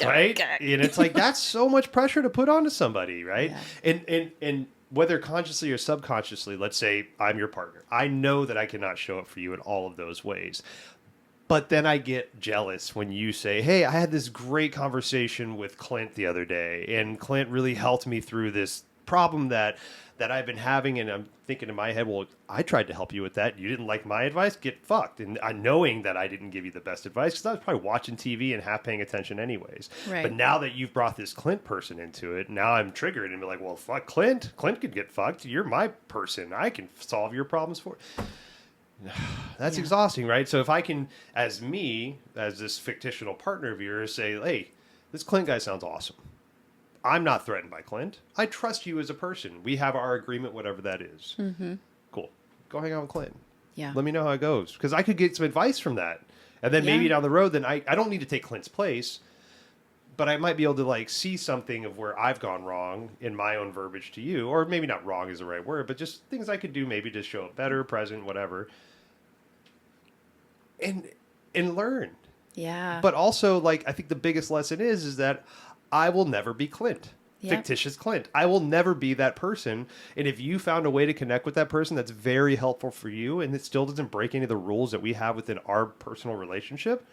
Right? And it's like that's so much pressure to put onto somebody, right? Yeah. And whether consciously or subconsciously, let's say I'm your partner. I know that I cannot show up for you in all of those ways. But then I get jealous when you say, hey, I had this great conversation with Clint the other day, and Clint really helped me through this problem that I've been having. And I'm thinking in my head, well, I tried to help you with that. You didn't like my advice? Get fucked. And knowing that I didn't give you the best advice, because I was probably watching TV and half paying attention anyways. Right. But now that you've brought this Clint person into it, now I'm triggered and be like, well, fuck Clint. Clint could get fucked. You're my person. I can solve your problems for you. That's exhausting, right? So if I can, as this fictional partner of yours, say, hey, this Clint guy sounds awesome. I'm not threatened by Clint. I trust you as a person. We have our agreement, whatever that is. Mm-hmm. Cool. Go hang out with Clint. Yeah. Let me know how it goes. Because I could get some advice from that. And then maybe down the road, then I don't need to take Clint's place, but I might be able to like see something of where I've gone wrong in my own verbiage to you. Or maybe not wrong is the right word, but just things I could do maybe to show up better, present, whatever. And learn. Yeah. But also, like, I think the biggest lesson is that I will never be Clint. Yep. Fictitious Clint. I will never be that person. And if you found a way to connect with that person that's very helpful for you and it still doesn't break any of the rules that we have within our personal relationship,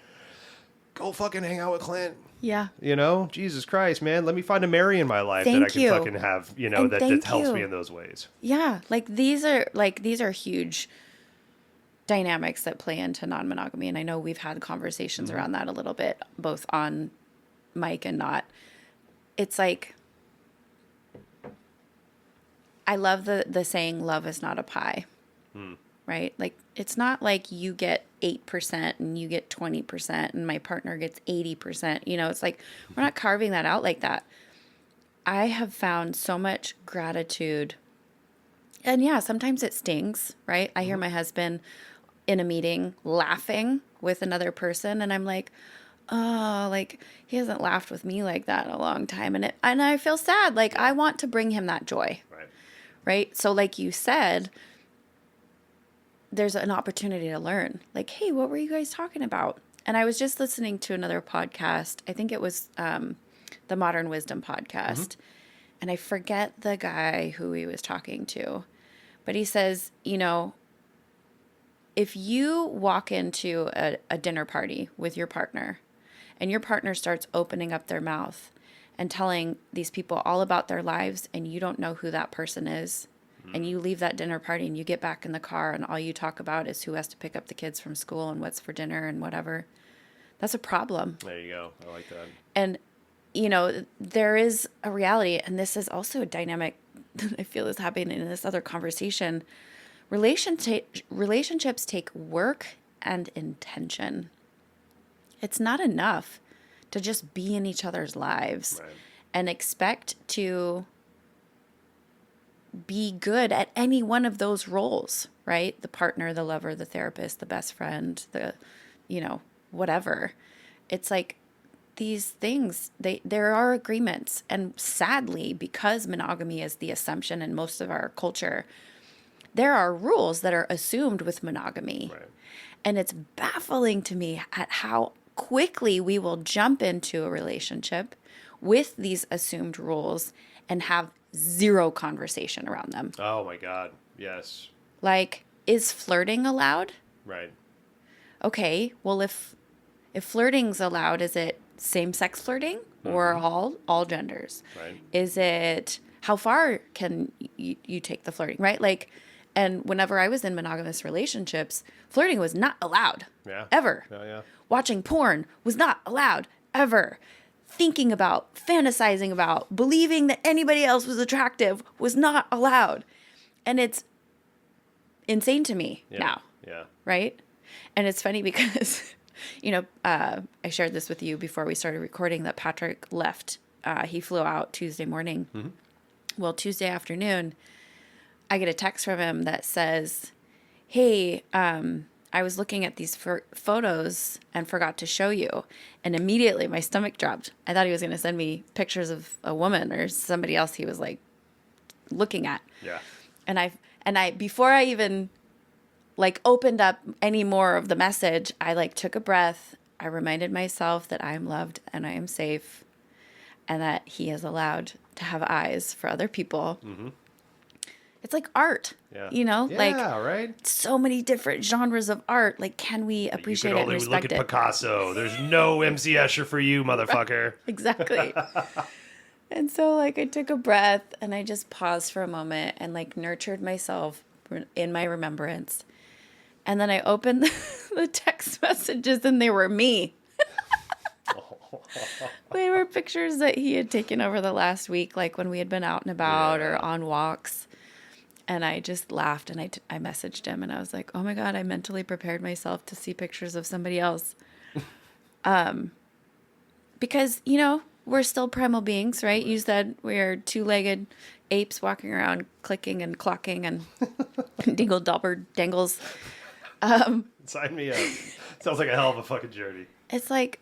go fucking hang out with Clint. Yeah. You know, Jesus Christ, man. Let me find a Mary in my life that I can fucking have, you know, that helps me in those ways. Yeah. These are huge dynamics that play into non-monogamy. And I know we've had conversations around that a little bit, both on mic and not. It's like, I love the saying, love is not a pie, right? Like, it's not like you get 8% and you get 20% and my partner gets 80%. You know, it's like, we're not carving that out like that. I have found so much gratitude. And yeah, sometimes it stings, right? I hear my husband in a meeting laughing with another person and I'm like, oh, like he hasn't laughed with me like that in a long time. And I feel sad. Like I want to bring him that joy. Right. So like you said, there's an opportunity to learn. Like, hey, what were you guys talking about? And I was just listening to another podcast. I think it was the Modern Wisdom podcast. And I forget the guy who he was talking to. But he says, you know, if you walk into a dinner party with your partner and your partner starts opening up their mouth and telling these people all about their lives and you don't know who that person is, and you leave that dinner party and you get back in the car and all you talk about is who has to pick up the kids from school and what's for dinner and whatever, that's a problem. There you go. I like that. And, you know, there is a reality, and this is also a dynamic I feel is happening in this other conversation. Relationships take work and intention. It's not enough to just be in each other's lives and expect to be good at any one of those roles, right? The partner, the lover, the therapist, the best friend, the, you know, whatever. It's like these things, there are agreements. And sadly, because monogamy is the assumption in most of our culture, there are rules that are assumed with monogamy. And it's baffling to me at how quickly we will jump into a relationship with these assumed rules and have zero conversation around them. Oh my God. Yes. Like, is flirting allowed? Right. Okay. Well, if flirting's allowed, is it same-sex flirting or all genders? Right. Is it, how far can you take the flirting, right? Like, and whenever I was in monogamous relationships, flirting was not allowed. Ever. Watching porn was not allowed. Ever. Thinking about, fantasizing about, believing that anybody else was attractive was not allowed. And it's insane to me now. Right? And it's funny because, you know, I shared this with you before we started recording that Patrick left. He flew out Tuesday morning. Well, Tuesday afternoon, I get a text from him that says, hey, I was looking at these photos and forgot to show you. And immediately my stomach dropped. I thought he was going to send me pictures of a woman or somebody else he was like looking at. And I before I even like opened up any more of the message, I like took a breath. I reminded myself that I am loved and I am safe and that he is allowed to have eyes for other people. It's like art, Yeah. like Yeah, right? so many different genres of art. Like, can we You appreciate can it and only look respect at it? Picasso. There's no MC Escher for you, motherfucker. Exactly. And so, like, I took a breath and I just paused for a moment and, like, nurtured myself in my remembrance. And then I opened the text messages and they were me. They were pictures that he had taken over the last week, like when we had been out and about or on walks. And I just laughed and I messaged him and I was like, oh my God, I mentally prepared myself to see pictures of somebody else. Because, we're still primal beings, right? You said we're two-legged apes walking around clicking and clocking and dingle dobber dangles. Sign me up. Sounds like a hell of a fucking journey. It's like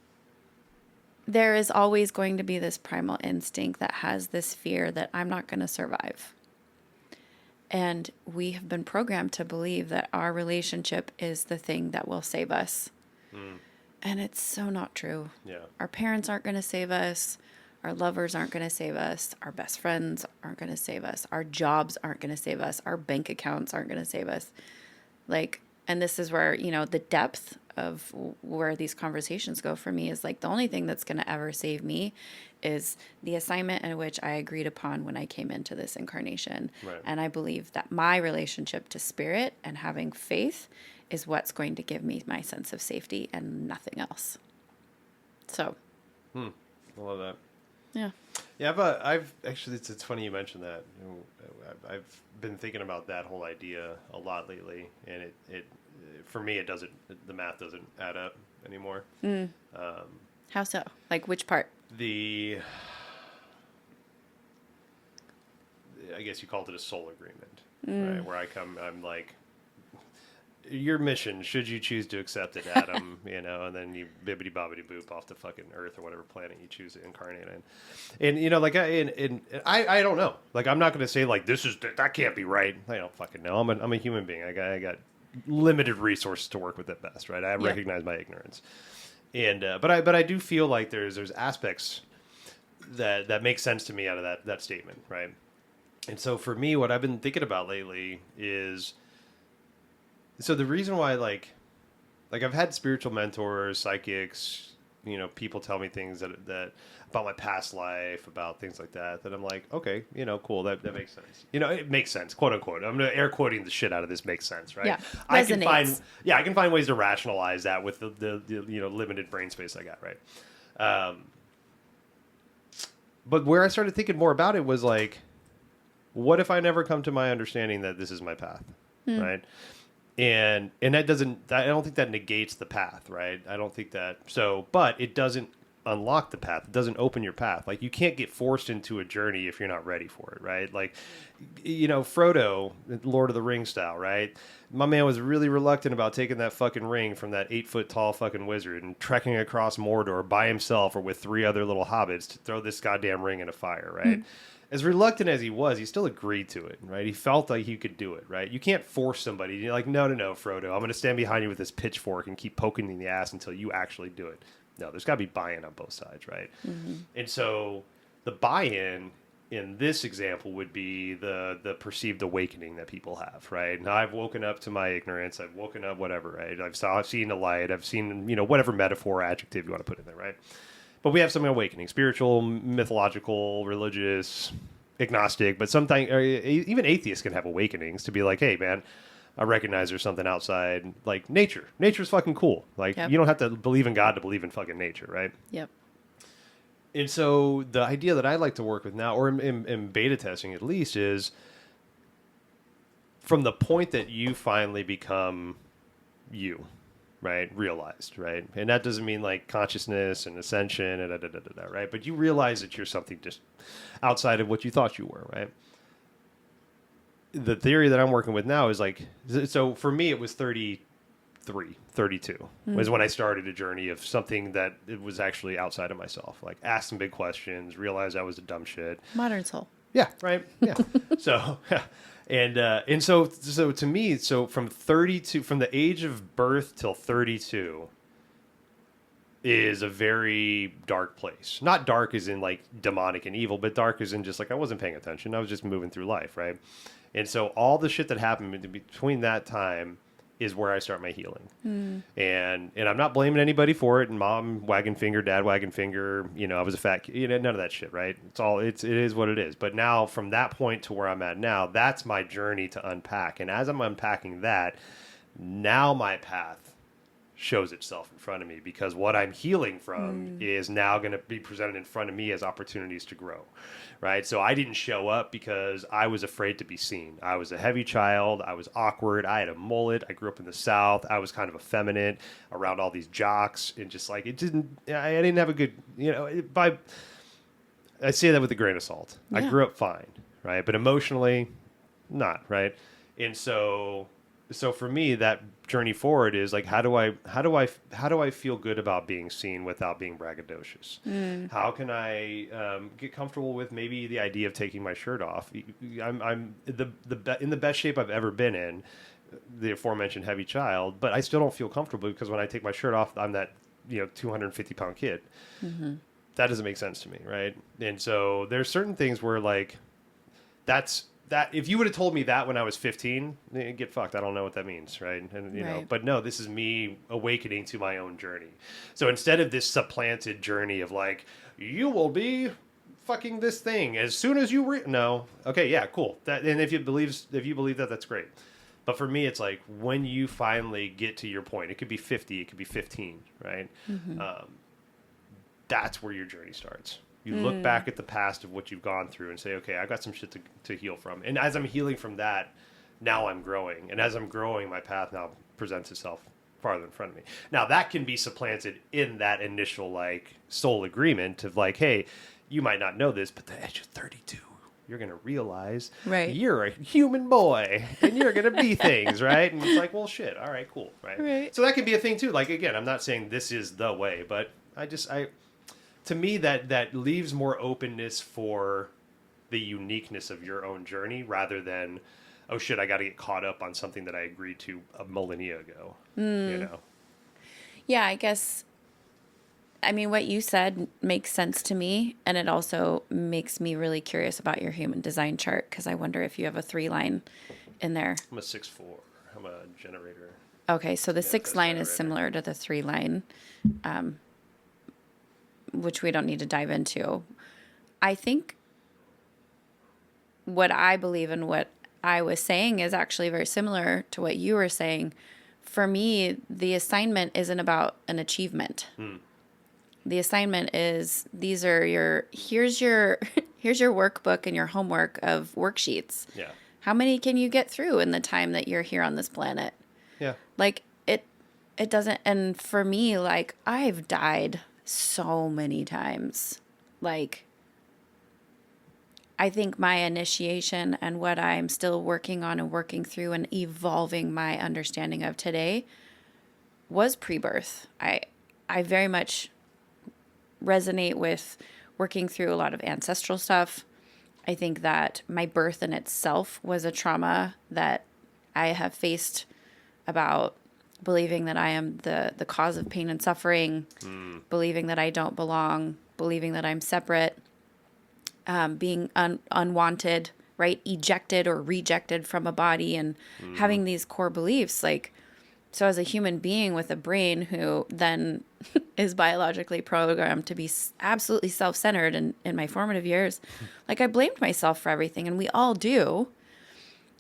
there is always going to be this primal instinct that has this fear that I'm not going to survive. And we have been programmed to believe that our relationship is the thing that will save us. And it's so not true. Yeah. Our parents aren't going to save us. Our lovers aren't going to save us. Our best friends aren't going to save us. Our jobs aren't going to save us. Our bank accounts aren't going to save us. Like, and this is where, the depth of where these conversations go for me is like the only thing that's going to ever save me is the assignment in which I agreed upon when I came into this incarnation. Right. And I believe that my relationship to spirit and having faith is what's going to give me my sense of safety and nothing else. So. I love that. Yeah. Yeah, but I've actually, it's funny you mentioned that. I've been thinking about that whole idea a lot lately, and it for me, the math doesn't add up anymore. How so? Like which part? I guess you called it a soul agreement, right? Where I'm like, your mission, should you choose to accept it, Adam, and then you bibbity bobbity boop off the fucking Earth or whatever planet you choose to incarnate in. And, like, I don't know. Like, I'm not going to say, like, that can't be right. I don't fucking know. I'm a human being. I got limited resources to work with at best, right? I recognize my ignorance. And, but I do feel like there's aspects that make sense to me out of that statement, right? And so for me, what I've been thinking about lately is, so the reason why, like I've had spiritual mentors, psychics, people tell me things that about my past life, about things like that I'm like, okay, cool, that makes sense. It makes sense, quote unquote. I'm air quoting the shit out of this makes sense, right? Yeah, I can find ways to rationalize that with the limited brain space I got, right? But where I started thinking more about it was like, what if I never come to my understanding that this is my path, right? And that doesn't, I don't think that negates the path, right? I don't think that, but it doesn't unlock the path. It doesn't open your path. Like, you can't get forced into a journey if you're not ready for it, right? Like, Frodo, Lord of the Rings style, right? My man was really reluctant about taking that fucking ring from that 8-foot tall fucking wizard and trekking across Mordor by himself or with 3 other little hobbits to throw this goddamn ring in a fire, right? As reluctant as he was, he still agreed to it, right? He felt like he could do it, right? You can't force somebody. You're like, no, Frodo, I'm going to stand behind you with this pitchfork and keep poking you in the ass until you actually do it. No, there's got to be buy-in on both sides, right? And so the buy-in in this example would be the perceived awakening that people have, right? Now, I've woken up to my ignorance. I've woken up whatever, right? I've seen the light. I've seen, whatever metaphor, adjective you want to put in there, right? But we have some awakening, spiritual, mythological, religious, agnostic, but sometimes even atheists can have awakenings to be like, hey, man, I recognize there's something outside, like nature. Nature's fucking cool. Like, you don't have to believe in God to believe in fucking nature, right? Yep. And so the idea that I like to work with now, or in beta testing at least, is from the point that you finally become you, right? Realized, right? And that doesn't mean like consciousness and ascension and right? But you realize that you're something just outside of what you thought you were, right? The theory that I'm working with now is like, so for me, it was 32 was when I started a journey of something that it was actually outside of myself. Like, asked some big questions, realized I was a dumb shit. Modern soul. Yeah. Right. Yeah. So, and so to me, so from the age of birth till 32 is a very dark place. Not dark as in like demonic and evil, but dark as in just like I wasn't paying attention. I was just moving through life, right? And so all the shit that happened between that time is where I start my healing. And I'm not blaming anybody for it. And mom wagging finger, dad wagging finger, I was a fat kid, none of that shit, right? It is what it is. But now from that point to where I'm at now, that's my journey to unpack. And as I'm unpacking that, now my path shows itself in front of me, because what I'm healing from is now going to be presented in front of me as opportunities to grow, right? So I didn't show up because I was afraid to be seen. I was a heavy child. I was awkward. I had a mullet. I grew up in the South. I was kind of effeminate around all these jocks, and just like I didn't have a good, I say that with a grain of salt. Yeah. I grew up fine, right? But emotionally, not, right? And so for me, that journey forward is like, how do I feel good about being seen without being braggadocious? How can I get comfortable with maybe the idea of taking my shirt off? I'm in the best shape I've ever been in, the aforementioned heavy child, but I still don't feel comfortable because when I take my shirt off, I'm that 250-pound kid. That doesn't make sense to me, right? And so there's certain things where like that if you would have told me that when I was 15, get fucked. I don't know what that means, right? And know, but no, this is me awakening to my own journey. So instead of this supplanted journey of like, you will be fucking this thing as soon as you no, okay, yeah, cool. That, and if you believe that, that's great. But for me, it's like when you finally get to your point, it could be 50, it could be 15, right? That's where your journey starts. You look back at the past of what you've gone through and say, okay, I've got some shit to heal from. And as I'm healing from that, now I'm growing. And as I'm growing, my path now presents itself farther in front of me. Now, that can be supplanted in that initial, like, soul agreement of, like, hey, you might not know this, but at age of 32, you're going to realize you're a human boy and you're going to be things, right? And it's like, well, shit. All right, cool, right? So that can be a thing, too. Like, again, I'm not saying this is the way, but to me, that leaves more openness for the uniqueness of your own journey rather than, oh shit, I got to get caught up on something that I agreed to a millennia ago. Yeah, I guess. I mean, what you said makes sense to me, and it also makes me really curious about your human design chart, because I wonder if you have a 3-line in there. I'm a 6-4. I'm a generator. Okay, so the 6-line is similar to the 3-line. Which we don't need to dive into. I think what I believe and what I was saying is actually very similar to what you were saying. For me, the assignment isn't about an achievement. The assignment is here's your workbook and your homework of worksheets. Yeah. How many can you get through in the time that you're here on this planet? Yeah. Like it doesn't, and for me, like, I've died so many times. Like, I think my initiation and what I'm still working on and working through and evolving my understanding of today was pre-birth. I very much resonate with working through a lot of ancestral stuff. I think that my birth in itself was a trauma that I have faced, about believing that I am the cause of pain and suffering, believing that I don't belong, believing that I'm separate, being unwanted, right? Ejected or rejected from a body, and having these core beliefs. Like, so as a human being with a brain who then is biologically programmed to be absolutely self-centered in my formative years, like, I blamed myself for everything, and we all do.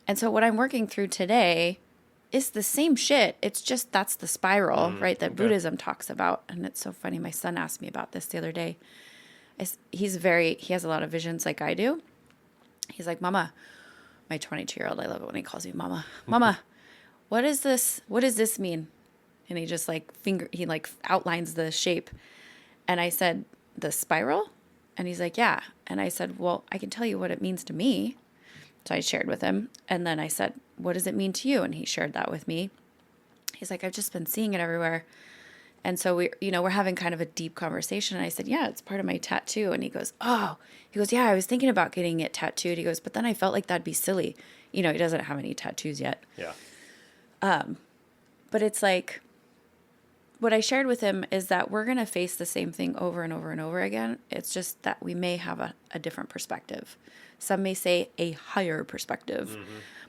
And so what I'm working through today is the same shit. It's just that's the spiral, right, that Buddhism talks about. And it's so funny. My son asked me about this the other day. He has a lot of visions like I do. He's like, Mama, my 22-year-old, I love it when he calls me Mama. Mama, what is this? What does this mean? And he just he outlines the shape. And I said, the spiral? And he's like, yeah. And I said, well, I can tell you what it means to me. So I shared with him. And then I said, what does it mean to you? And he shared that with me. He's like, I've just been seeing it everywhere. And so we're having kind of a deep conversation. And I said, yeah, it's part of my tattoo. And he goes, yeah, I was thinking about getting it tattooed. He goes, but then I felt like that'd be silly. He doesn't have any tattoos yet. Yeah. But it's like, what I shared with him is that we're going to face the same thing over and over and over again. It's just that we may have a different perspective. Some may say a higher perspective.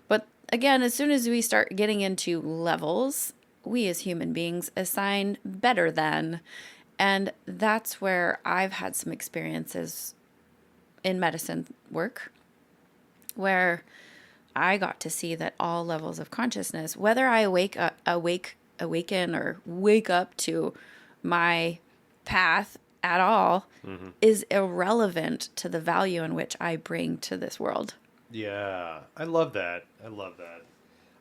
But again, as soon as we start getting into levels, we as human beings assign better than. And that's where I've had some experiences in medicine work where I got to see that all levels of consciousness, whether I awaken or wake up to my path at all, is irrelevant to the value in which I bring to this world. Yeah, I love that.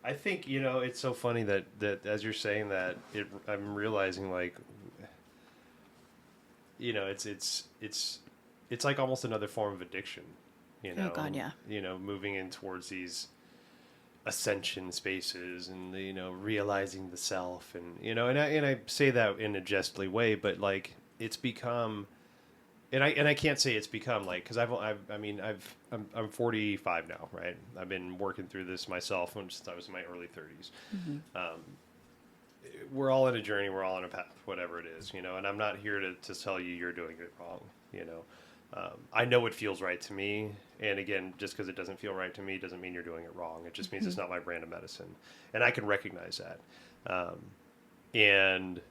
I think, it's so funny that as you're saying that, I'm realizing like, it's like almost another form of addiction, Oh God, yeah. Moving in towards these ascension spaces and realizing the self, and and I say that in a jestly way, but like it's become, and I can't say it's become like, because I'm 45 now, right? I've been working through this myself since I was in my early 30s. We're all in a journey, we're all on a path, whatever it is, and I'm not here to tell you you're doing it wrong, I know it feels right to me, and again, just because it doesn't feel right to me doesn't mean you're doing it wrong. It just means it's not my brand of medicine, and I can recognize that. And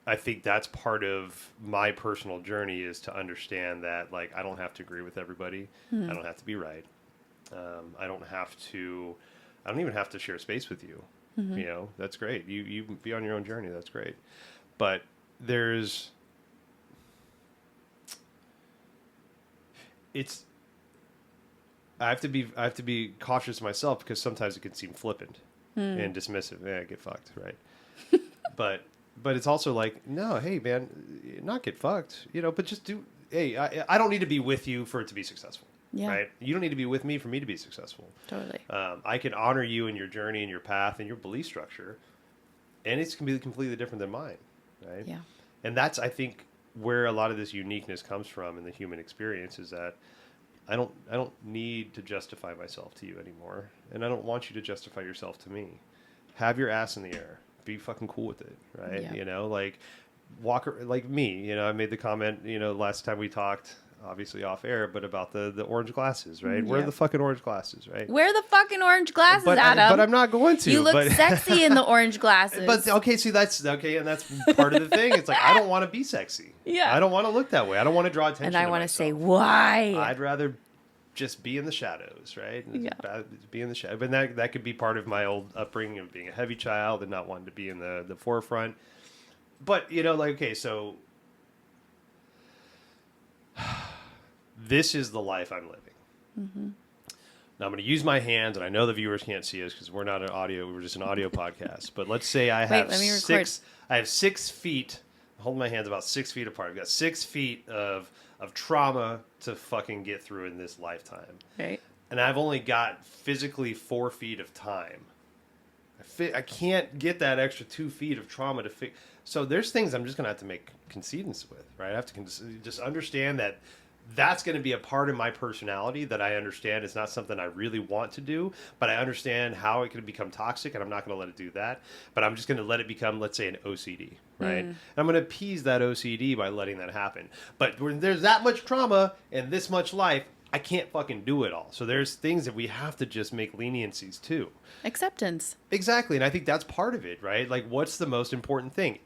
I think that's part of my personal journey, is to understand that, like, I don't have to agree with everybody. I don't have to be right. I don't even have to share space with you. That's great. You be on your own journey. That's great. But I have to be cautious myself, because sometimes it can seem flippant and dismissive. Yeah, get fucked, right? but it's also like, no, hey man, not get fucked, but just do. Hey, I don't need to be with you for it to be successful. Yeah. Right? You don't need to be with me for me to be successful. Totally. I can honor you in your journey and your path and your belief structure, and it's going to be completely different than mine, right? Yeah. And that's, I think, where a lot of this uniqueness comes from in the human experience, is that I don't need to justify myself to you anymore, and I don't want you to justify yourself to me. Have your ass in the air. Be fucking cool with it, right? Yeah. Like walk like me. I made the comment, last time we talked, obviously off air, but about the orange glasses, right? Where are the fucking orange glasses, right? Wear the fucking orange glasses, Adam. But I'm not going to. You look sexy in the orange glasses. But okay, see, that's okay, and that's part of the thing. It's like, I don't want to be sexy. Yeah. I don't want to look that way. I don't want to draw attention. And I want to say, why? I'd rather just be in the shadows, right? Yeah. Be in the shadow. But that could be part of my old upbringing of being a heavy child and not wanting to be in the forefront. But like, okay, so this is the life I'm living. Now I'm going to use my hands, and I know the viewers can't see us because we're not an audio, we're just an audio podcast. But let's say I have I have 6 feet. I'm holding my hands about 6 feet apart. I've got 6 feet of trauma to fucking get through in this lifetime. Right. And I've only got physically 4 feet of time. I can't get that extra 2 feet of trauma to fix. So there's things I'm just going to have to make concedence with, right? I have to just understand that that's going to be a part of my personality that I understand is not something I really want to do, but I understand how it can become toxic, and I'm not going to let it do that. But I'm just going to let it become, let's say, an OCD, right? And I'm going to appease that OCD by letting that happen. But when there's that much trauma and this much life, I can't fucking do it all. So there's things that we have to just make leniencies to. Acceptance. Exactly. And I think that's part of it, right? Like, what's the most important thing?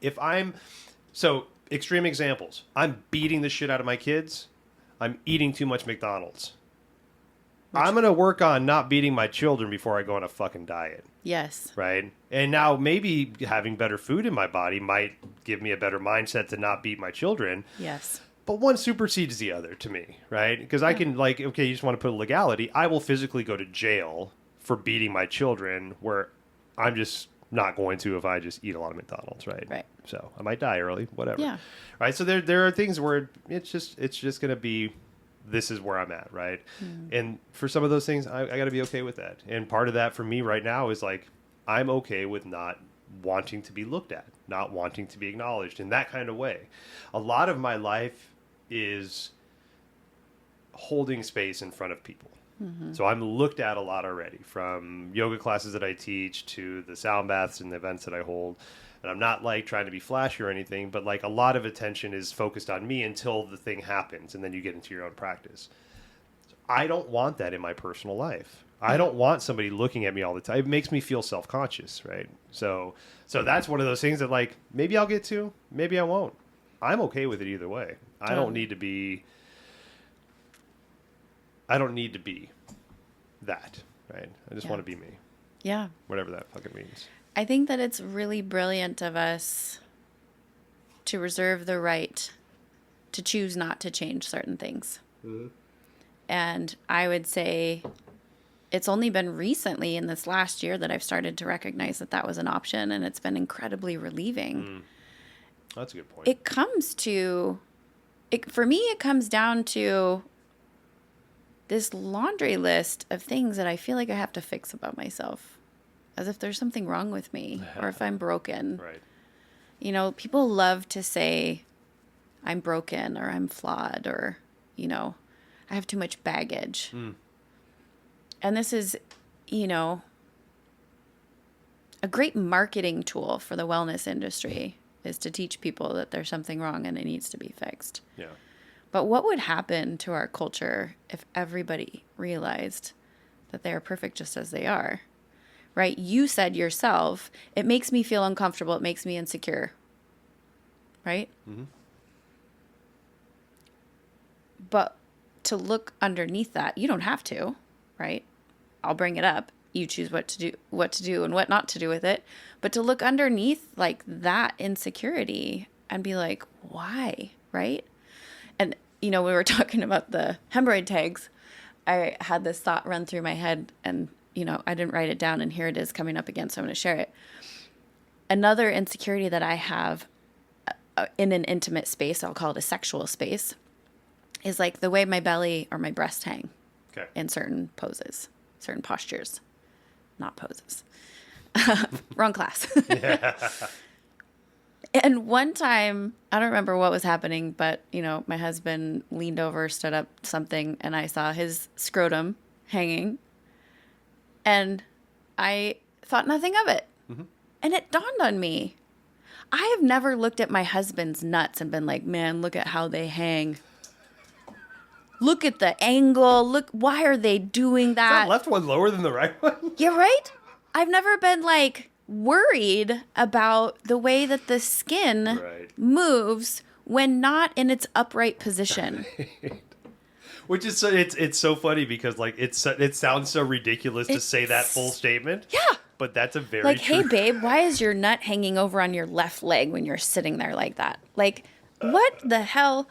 Extreme examples. I'm beating the shit out of my kids. I'm eating too much McDonald's. I'm going to work on not beating my children before I go on a fucking diet. Yes. Right? And now maybe having better food in my body might give me a better mindset to not beat my children. Yes. But one supersedes the other to me, right? Because I can, like, okay, you just want to put a legality. I will physically go to jail for beating my children, where I'm just not going to if I just eat a lot of McDonald's, right? Right. So I might die early, whatever. Yeah. Right. So there are things where it's just going to be, this is where I'm at, right? And for some of those things, I got to be okay with that. And part of that for me right now is like, I'm okay with not wanting to be looked at, not wanting to be acknowledged in that kind of way. A lot of my life is holding space in front of people. So I'm looked at a lot already, from yoga classes that I teach to the sound baths and the events that I hold. And I'm not like trying to be flashy or anything, but like a lot of attention is focused on me until the thing happens, and then you get into your own practice. So I don't want that in my personal life. I don't want somebody looking at me all the time. It makes me feel self-conscious, right? So that's one of those things that, like, maybe I'll get to, maybe I won't. I'm okay with it either way. I don't need to be that, right? I just want to be me. Yeah. Whatever that fucking means. I think that it's really brilliant of us to reserve the right to choose not to change certain things. Mm-hmm. And I would say it's only been recently in this last year that I've started to recognize that that was an option, and it's been incredibly relieving. That's a good point. For me, it comes down to this laundry list of things that I feel like I have to fix about myself, as if there's something wrong with me or if I'm broken. Right. You know, people love to say I'm broken or I'm flawed or, you know, I have too much baggage. And this is, you know, a great marketing tool for the wellness industry is to teach people that there's something wrong and it needs to be fixed. Yeah. But what would happen to our culture if everybody realized that they are perfect just as they are? Right? You said yourself, it makes me feel uncomfortable. It makes me insecure. Right? Mm-hmm. But to look underneath that, you don't have to, right? I'll bring it up. You choose what to do and what not to do with it. But to look underneath like that insecurity and be like, why? Right? And, you know, we were talking about the hemorrhoid tags. I had this thought run through my head and, you know, I didn't write it down and here it is coming up again. So I'm going to share it. Another insecurity that I have in an intimate space, I'll call it a sexual space, is like the way my belly or my breast hang in certain poses, certain postures, not poses. Wrong class. And one time, I don't remember what was happening, but, you know, my husband leaned over, stood up something, and I saw his scrotum hanging. And I thought nothing of it. Mm-hmm. And it dawned on me. I have never looked at my husband's nuts and been like, man, look at how they hang. Look at the angle. Look, why are they doing that? Is that left one lower than the right one? Yeah, right? I've never been like worried about the way that the skin moves when not in its upright position. Which is so, it's so funny because like it sounds so ridiculous to say that full statement. Yeah. But that's a very like, true... hey babe, why is your nut hanging over on your left leg when you're sitting there like that? Like, what the hell?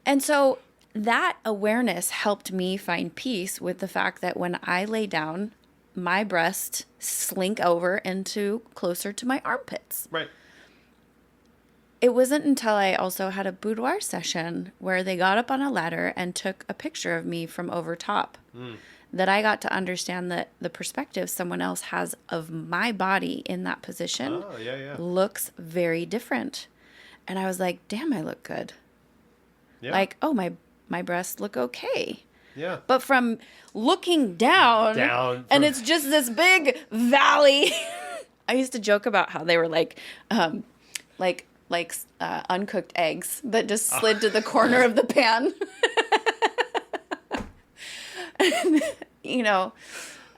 And so that awareness helped me find peace with the fact that when I lay down, my breasts slink over into closer to my armpits. Right. It wasn't until I also had a boudoir session where they got up on a ladder and took a picture of me from over top that I got to understand that the perspective someone else has of my body in that position looks very different. And I was like, damn, I look good. Yeah. Like, oh, my breasts look okay. Yeah. But from looking down and it's just this big valley. I used to joke about how they were like uncooked eggs that just slid to the corner of the pan. And, you know,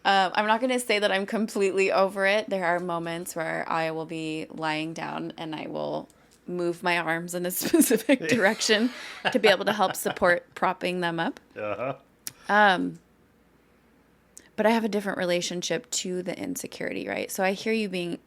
I'm not going to say that I'm completely over it. There are moments where I will be lying down and I will move my arms in a specific direction to be able to help support propping them up. Uh-huh. But I have a different relationship to the insecurity, right? So I hear you being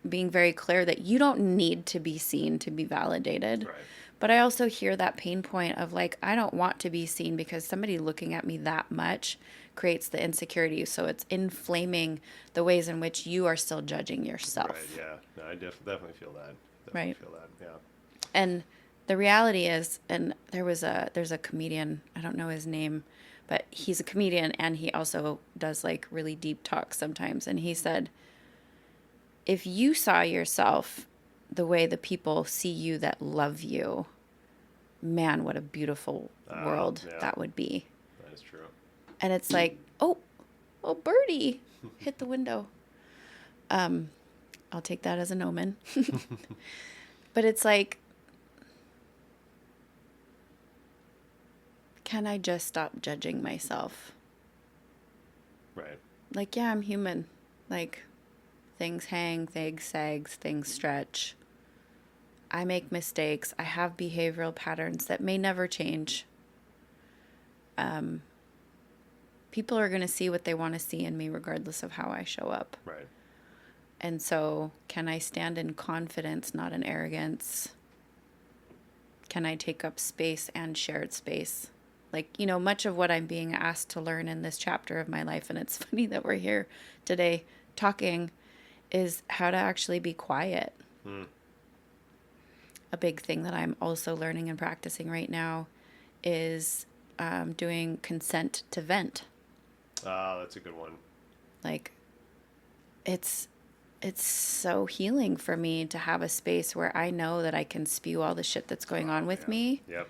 very clear that you don't need to be seen to be validated. Right. But I also hear that pain point of like, I don't want to be seen because somebody looking at me that much creates the insecurity. So it's inflaming the ways in which you are still judging yourself. Right, yeah. No, I definitely feel that. Feel that, yeah. And the reality is, and there's a comedian, I don't know his name, but he's a comedian and he also does like really deep talks sometimes. And he said, if you saw yourself the way the people see you that love you, man, what a beautiful world that would be. That is true. And it's like, oh, birdie hit the window. I'll take that as an omen. But it's like, can I just stop judging myself? Right. Like, yeah, I'm human. Like, things hang, things sags, things stretch. I make mistakes. I have behavioral patterns that may never change. People are going to see what they want to see in me regardless of how I show up. Right. And so can I stand in confidence, not in arrogance? Can I take up space and shared space? Like, you know, much of what I'm being asked to learn in this chapter of my life, and it's funny that we're here today talking, is how to actually be quiet. A big thing that I'm also learning and practicing right now is doing consent to vent. That's a good one. Like, it's so healing for me to have a space where I know that I can spew all the shit that's going on with me. Yep.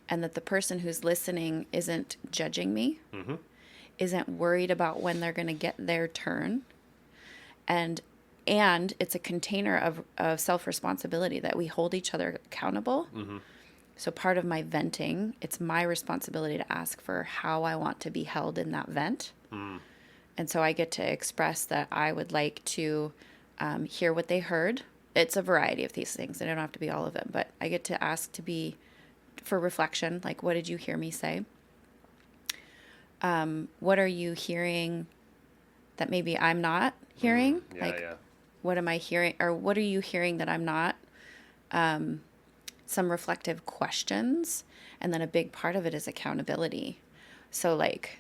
And that the person who's listening isn't judging me, isn't worried about when they're going to get their turn. And it's a container of self-responsibility that we hold each other accountable. So part of my venting, it's my responsibility to ask for how I want to be held in that vent. And so I get to express that I would like to hear what they heard. It's a variety of these things. They don't have to be all of them, but I get to ask to be for reflection. Like, what did you hear me say? What are you hearing that maybe I'm not hearing? What am I hearing, or what are you hearing that I'm not? Some reflective questions. And then a big part of it is accountability. So like,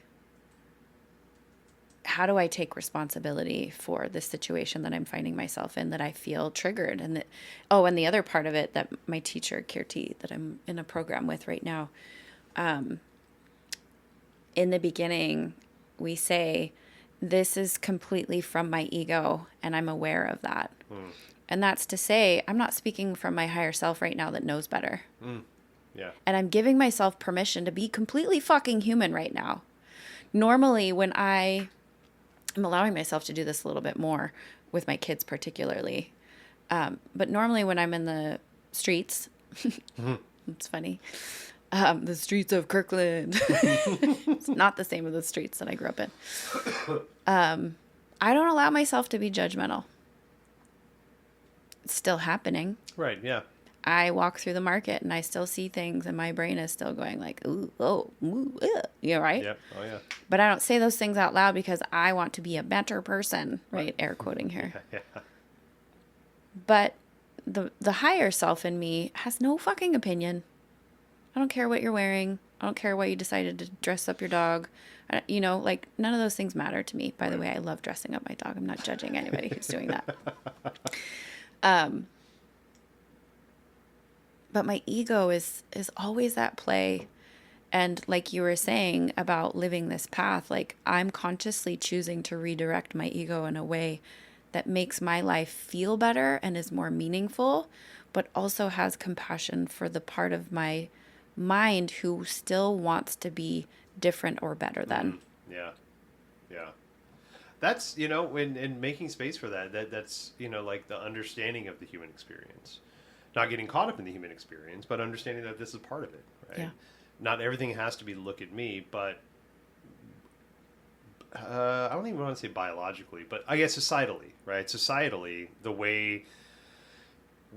how do I take responsibility for this situation that I'm finding myself in, that I feel triggered? And and the other part of it that my teacher, Kirti, that I'm in a program with right now, in the beginning, we say, this is completely from my ego, and I'm aware of that. And that's to say, I'm not speaking from my higher self right now that knows better. Yeah. And I'm giving myself permission to be completely fucking human right now. Normally, when I'm allowing myself to do this a little bit more with my kids particularly. But normally when I'm in the streets, it's funny, the streets of Kirkland, it's not the same as the streets that I grew up in. I don't allow myself to be judgmental. It's still happening. Right, yeah. I walk through the market and I still see things and my brain is still going like, ooh, oh, ooh, yeah, right? Yep. Oh, yeah. But I don't say those things out loud because I want to be a better person, right? Air quoting here. Yeah. But the higher self in me has no fucking opinion. I don't care what you're wearing. I don't care why you decided to dress up your dog. You know, like none of those things matter to me. By the way, I love dressing up my dog. I'm not judging anybody who's doing that. But my ego is always at play. And like you were saying about living this path, like I'm consciously choosing to redirect my ego in a way that makes my life feel better and is more meaningful, but also has compassion for the part of my mind who still wants to be different or better than. Yeah. Yeah. That's, you know, in making space for that's, you know, like the understanding of the human experience. Not getting caught up in the human experience, but understanding that this is part of it, right? Yeah. Not everything has to be look at me, but I don't even want to say biologically, but I guess societally, right? Societally, the way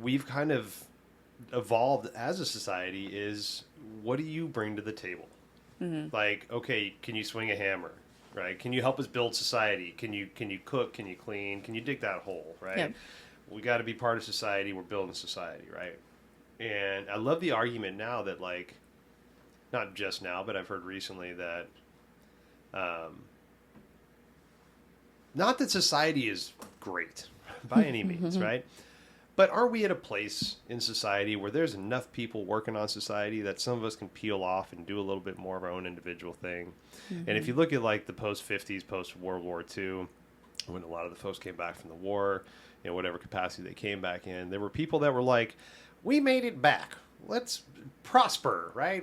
we've kind of evolved as a society is, what do you bring to the table? Like, okay, can you swing a hammer, right? Can you help us build society? Can you cook? Can you clean? Can you dig that hole, right? Yep. We got to be part of society. We're building society, right? And I love the argument now that, like, not just now, but I've heard recently that, not that society is great by any means, right? But are we at a place in society where there's enough people working on society that some of us can peel off and do a little bit more of our own individual thing? And if you look at like the post-50s, post-World War II, when a lot of the folks came back from the war, you know, whatever capacity they came back in, there were people that were like, we made it back. Let's prosper, right?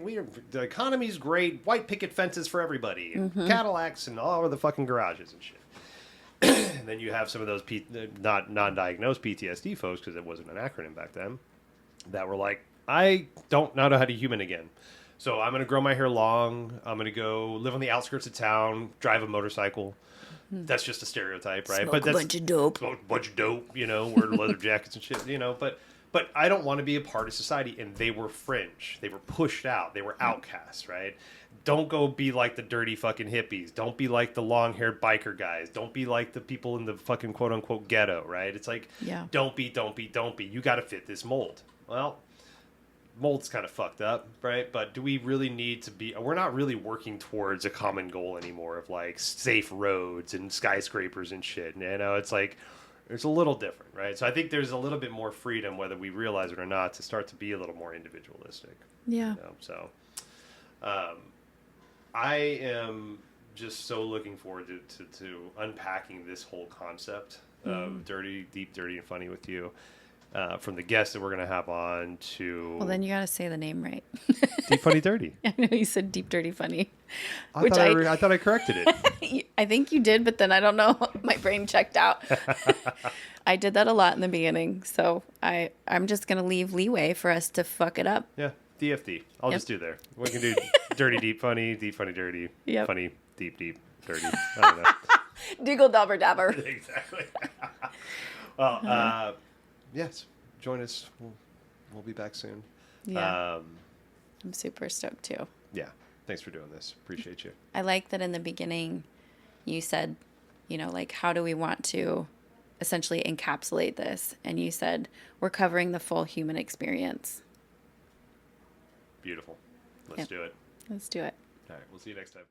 The economy's great. White picket fences for everybody. And Cadillacs and all over the fucking garages and shit. And then you have some of those not non-diagnosed PTSD folks, because it wasn't an acronym back then, that were like, I don't know how to human again. So I'm going to grow my hair long. I'm going to go live on the outskirts of town, drive a motorcycle. That's just a stereotype, right? Smoke But that's a bunch of dope. a bunch of dope, wear leather jackets and shit, but I don't want to be a part of society. And they were fringe. They were pushed out. They were outcasts, right? Don't go be like the dirty fucking hippies. Don't be like the long-haired biker guys. Don't be like the people in the fucking quote-unquote ghetto, right? It's like, don't be. You got to fit this mold. Well, mold's kind of fucked up, right? But do we really need to be... We're not really working towards a common goal anymore of, like, safe roads and skyscrapers and shit. It's like... It's a little different, right? So I think there's a little bit more freedom, whether we realize it or not, to start to be a little more individualistic. Yeah. So I am just so looking forward to unpacking this whole concept of deep, dirty, and funny with you. From the guests that we're going to have on to... Well, then you got to say the name right. Deep, Funny, Dirty. I know you said deep, dirty, funny. I thought I corrected it. I think you did, but then I don't know. My brain checked out. I did that a lot in the beginning. So I'm just going to leave leeway for us to fuck it up. Yeah, DFD. I'll just do there. We can do dirty, deep, funny, dirty, funny, deep, dirty. I don't know. Diggle, dabber, dabber. Exactly. Well, yes, join us. We'll be back soon. Yeah. I'm super stoked too. Yeah. Thanks for doing this. Appreciate you. I like that in the beginning you said, like, how do we want to essentially encapsulate this? And you said, we're covering the full human experience. Beautiful. Let's do it. Let's do it. All right. We'll see you next time.